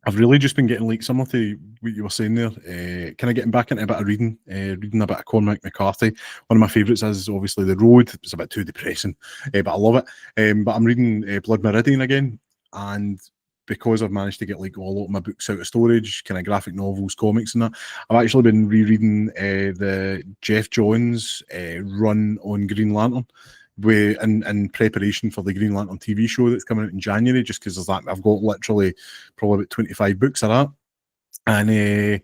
I've really just been getting, like, similar to what you were saying there, kind of getting back into a bit of reading a bit of Cormac McCarthy. One of my favourites is obviously The Road. It's a bit too depressing, but I love it. But I'm reading Blood Meridian again, and because I've managed to get like all of my books out of storage, kind of graphic novels, comics and that, I've actually been rereading the Jeff Johns run on Green Lantern, in preparation for the Green Lantern TV show that's coming out in January, just because I've got literally probably about 25 books of that. And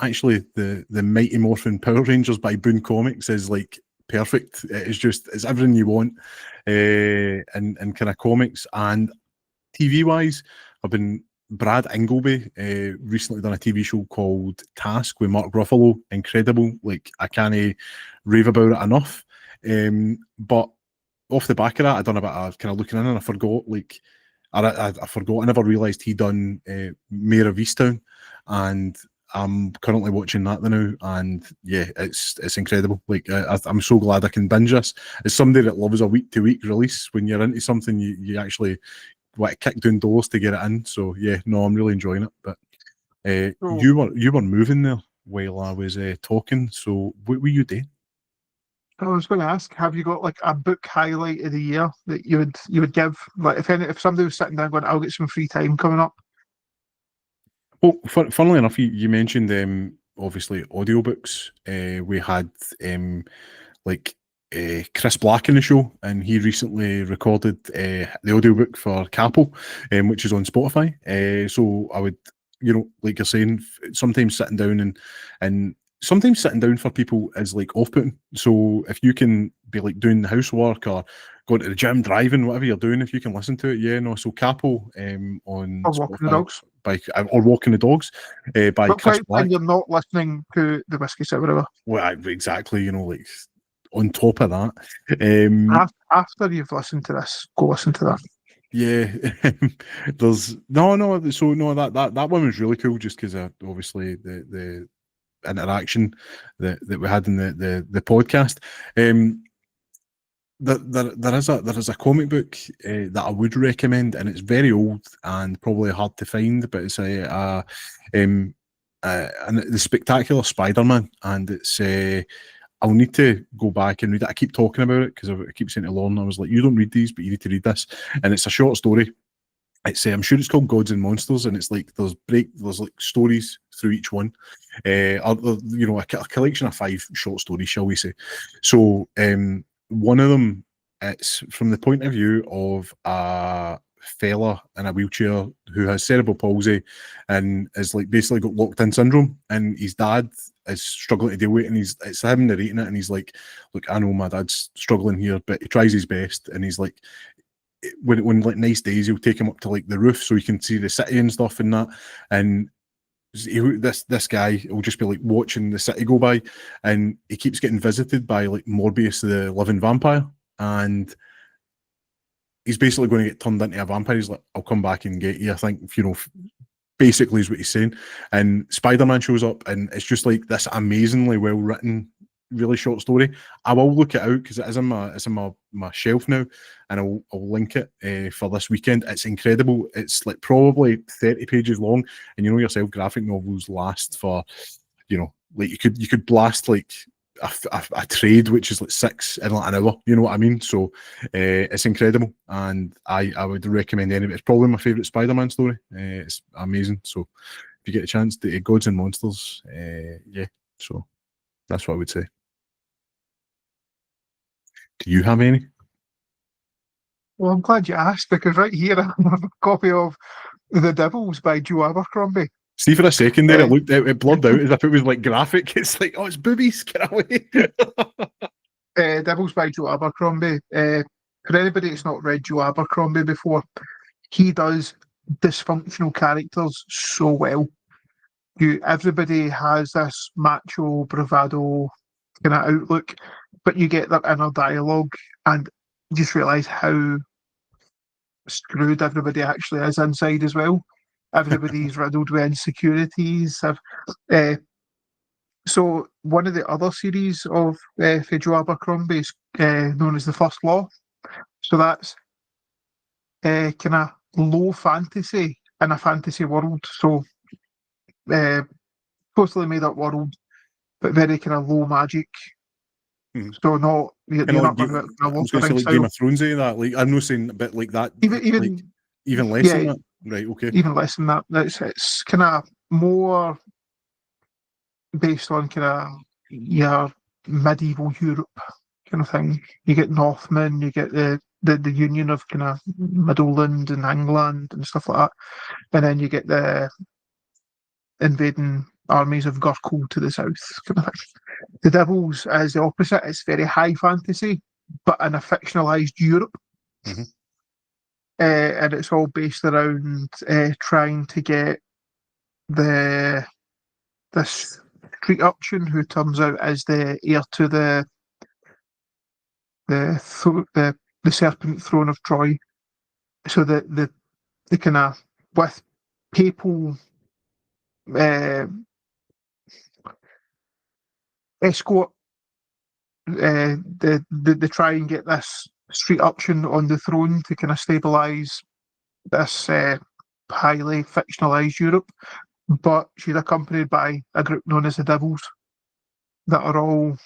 actually the Mighty Morphin Power Rangers by Boone Comics is like perfect. It's everything you want in kind of comics. And TV wise, I've been Brad Ingleby recently done a TV show called Task with Mark Ruffalo. Incredible. Like, I can't rave about it enough. But off the back of that, I done a bit of kind of looking in, and I forgot, like, I forgot, I never realised he'd done Mayor of Easttown, and I'm currently watching that now, and yeah, it's incredible. Like, I'm so glad I can binge this. As somebody that loves a week-to-week release, when you're into something, you actually want to kick down doors to get it in. So yeah, no, I'm really enjoying it. But you were moving there while I was talking, so what were you doing? I was going to ask, have you got like a book highlight of the year that you would give? Like, if somebody was sitting down going, I'll get some free time coming up. Well, funnily enough, you mentioned obviously audiobooks. We had Chris Black in the show, and he recently recorded the audiobook for Capel, which is on Spotify. So I would, like you're saying, sometimes sitting down and sometimes sitting down for people is like off-putting. So if you can be like doing the housework or going to the gym, driving, whatever you're doing, if you can listen to it, yeah, no. So Capel on Or walking the dogs. Or Walking the Dogs by Chris Black. When you're not listening to the Whisky Sour Hour. Well, exactly, like on top of that. After you've listened to this, go listen to that. Yeah, there's no. So no, that one was really cool, just because obviously the interaction that we had in the podcast. There is a comic book that I would recommend, and it's very old and probably hard to find, but it's and the Spectacular Spider-Man, and it's I'll need to go back and read it. I keep talking about it because I keep saying to Lauren, I was like, you don't read these, but you need to read this. And it's a short story. It's I'm sure it's called Gods and Monsters, and it's like there's like stories through each one, a collection of 5 short stories, shall we say. So one of them, it's from the point of view of a fella in a wheelchair who has cerebral palsy and is like basically got locked in syndrome, and his dad is struggling to deal with it, and it's him narrating it, and he's like, look, I know my dad's struggling here, but he tries his best, and he's like, when like nice days, he'll take him up to like the roof so he can see the city and stuff and that, and this guy will just be like watching the city go by, and he keeps getting visited by like Morbius the living vampire, and he's basically going to get turned into a vampire. He's like, I'll come back and get you, I think, basically is what he's saying. And Spider-Man shows up, and it's just like this amazingly well written, really short story. I will look it out because it's in my shelf now, and I'll link it for this weekend. It's incredible. It's like probably 30 pages long, and you know yourself, graphic novels last for, you know, like you could blast like a trade which is like 6 in like an hour, you know what I mean? So it's incredible, and I would recommend anybody. It's probably my favourite Spider-Man story. It's amazing. So if you get a chance to Gods and Monsters, yeah, so that's what I would say. Do you have any? Well, I'm glad you asked, because right here I have a copy of The Devils by Joe Abercrombie. See, for a second there, it blurred out as if it was like graphic. It's like, oh, it's boobies, get away. Devils by Joe Abercrombie. For anybody that's not read Joe Abercrombie before, he does dysfunctional characters so well. Everybody has this macho bravado kind of outlook, but you get their inner dialogue, and you just realise how screwed everybody actually is inside as well. Everybody's riddled with insecurities. So one of the other series of for Joe Abercrombie is known as The First Law. So that's kind of low fantasy in a fantasy world. So totally made up world, but very kind of low magic. So not you're not going to I was going to say like Game of Thrones, that like I'm not saying a bit like that. Even less than that, right? Okay, even less than that. It's kind of more based on kind of your medieval Europe kind of thing. You get Northmen, you get the union of kind of Midland and England and stuff like that, and then you get the invading armies of Gurkul to the south. Kind of thing. The Devils is the opposite. It's very high fantasy, but in a fictionalized Europe. And it's all based around trying to get this street urchin who turns out is the heir to the serpent throne of Troy. So the kind of with papal escort, they try and get this street urchin on the throne to kind of stabilise this highly fictionalised Europe. But she's accompanied by a group known as the Devils that are all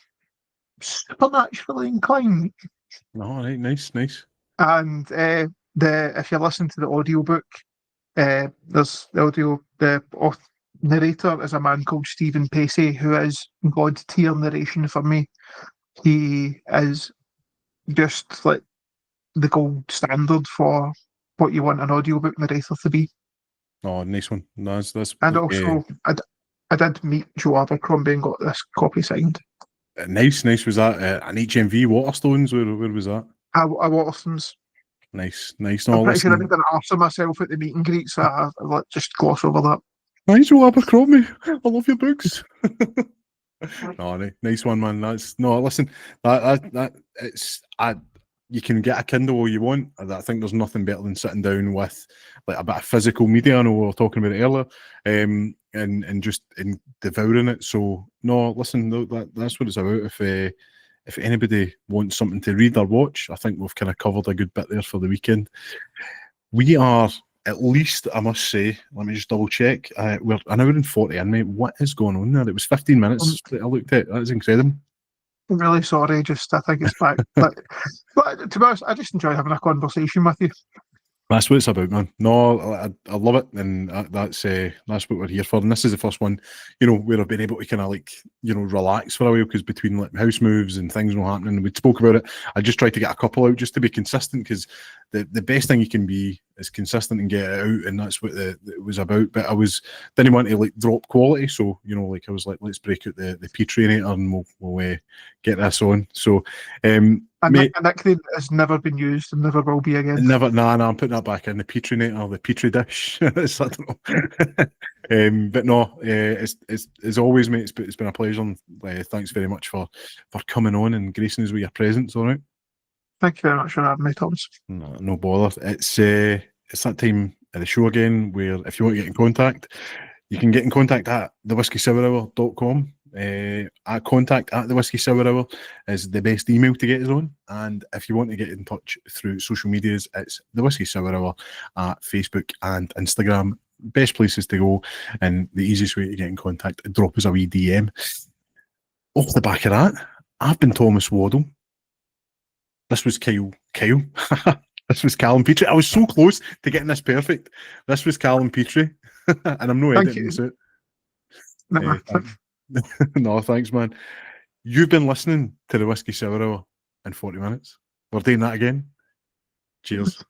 supernaturally inclined. All right, nice. And if you listen to the audiobook, there's the narrator is a man called Stephen Pacey, who is god tier narration for me. He is just like the gold standard for what you want an audiobook narrator to be. Oh, nice one. That's and also I did meet Joe Abercrombie and got this copy signed. Nice. Was that an HMV Waterstones? Where was that? Waterstones. Nice. No, I'm pretty sure I did an arse of myself at the meet and greet, so I'll just gloss over that. Nice, Joe Abercrombie. I love your books. No, nice one, man. Listen, that it's you can get a Kindle all you want. I think there's nothing better than sitting down with like a bit of physical media. I know we were talking about it earlier, and just devouring it. So no, listen, that's what it's about. If anybody wants something to read or watch, I think we've kind of covered a good bit there for the weekend. We are, at least, I must say, let me just double check. We're an hour and 40 in, mate. What is going on there? It was 15 minutes that I looked at. That's incredible. I'm really sorry. I think it's back. but to be honest, I just enjoy having a conversation with you. That's what it's about, man. No, I love it, and that's what we're here for. And this is the first one, where I've been able to kind of relax for a while, because between like house moves and things not happening, we spoke about it. I just tried to get a couple out just to be consistent, because the best thing you can be is consistent and get it out, and that's what it was about. But didn't want to drop quality, so I was like, let's break out the Petrie-nator and we'll get this on. So. A nickname that has never been used and never will be again. Never. Nah, I'm putting that back in the Petrie-nator, the Petri dish. I don't know. But no, as always, mate. It's been a pleasure. And, thanks very much for coming on and gracing us with your presence. All right. Thank you very much for having me, Thomas. No bother. It's that time the show again, where if you want to get in contact, you can get in contact at thewhiskeysourhour.com. At contact at the Whisky Sour Hour is the best email to get us on. And if you want to get in touch through social medias, it's the Whisky Sour Hour at Facebook and Instagram. Best places to go, and the easiest way to get in contact, drop us a wee DM. Off the back of that, I've been Thomas Waddle. This was Kyle. This was Calum Petrie. I was so close to getting this perfect. This was Calum Petrie. And I'm not editing this out. No, thanks, man. You've been listening to the Whisky Sour Hour in 40 minutes. We're doing that again. Cheers.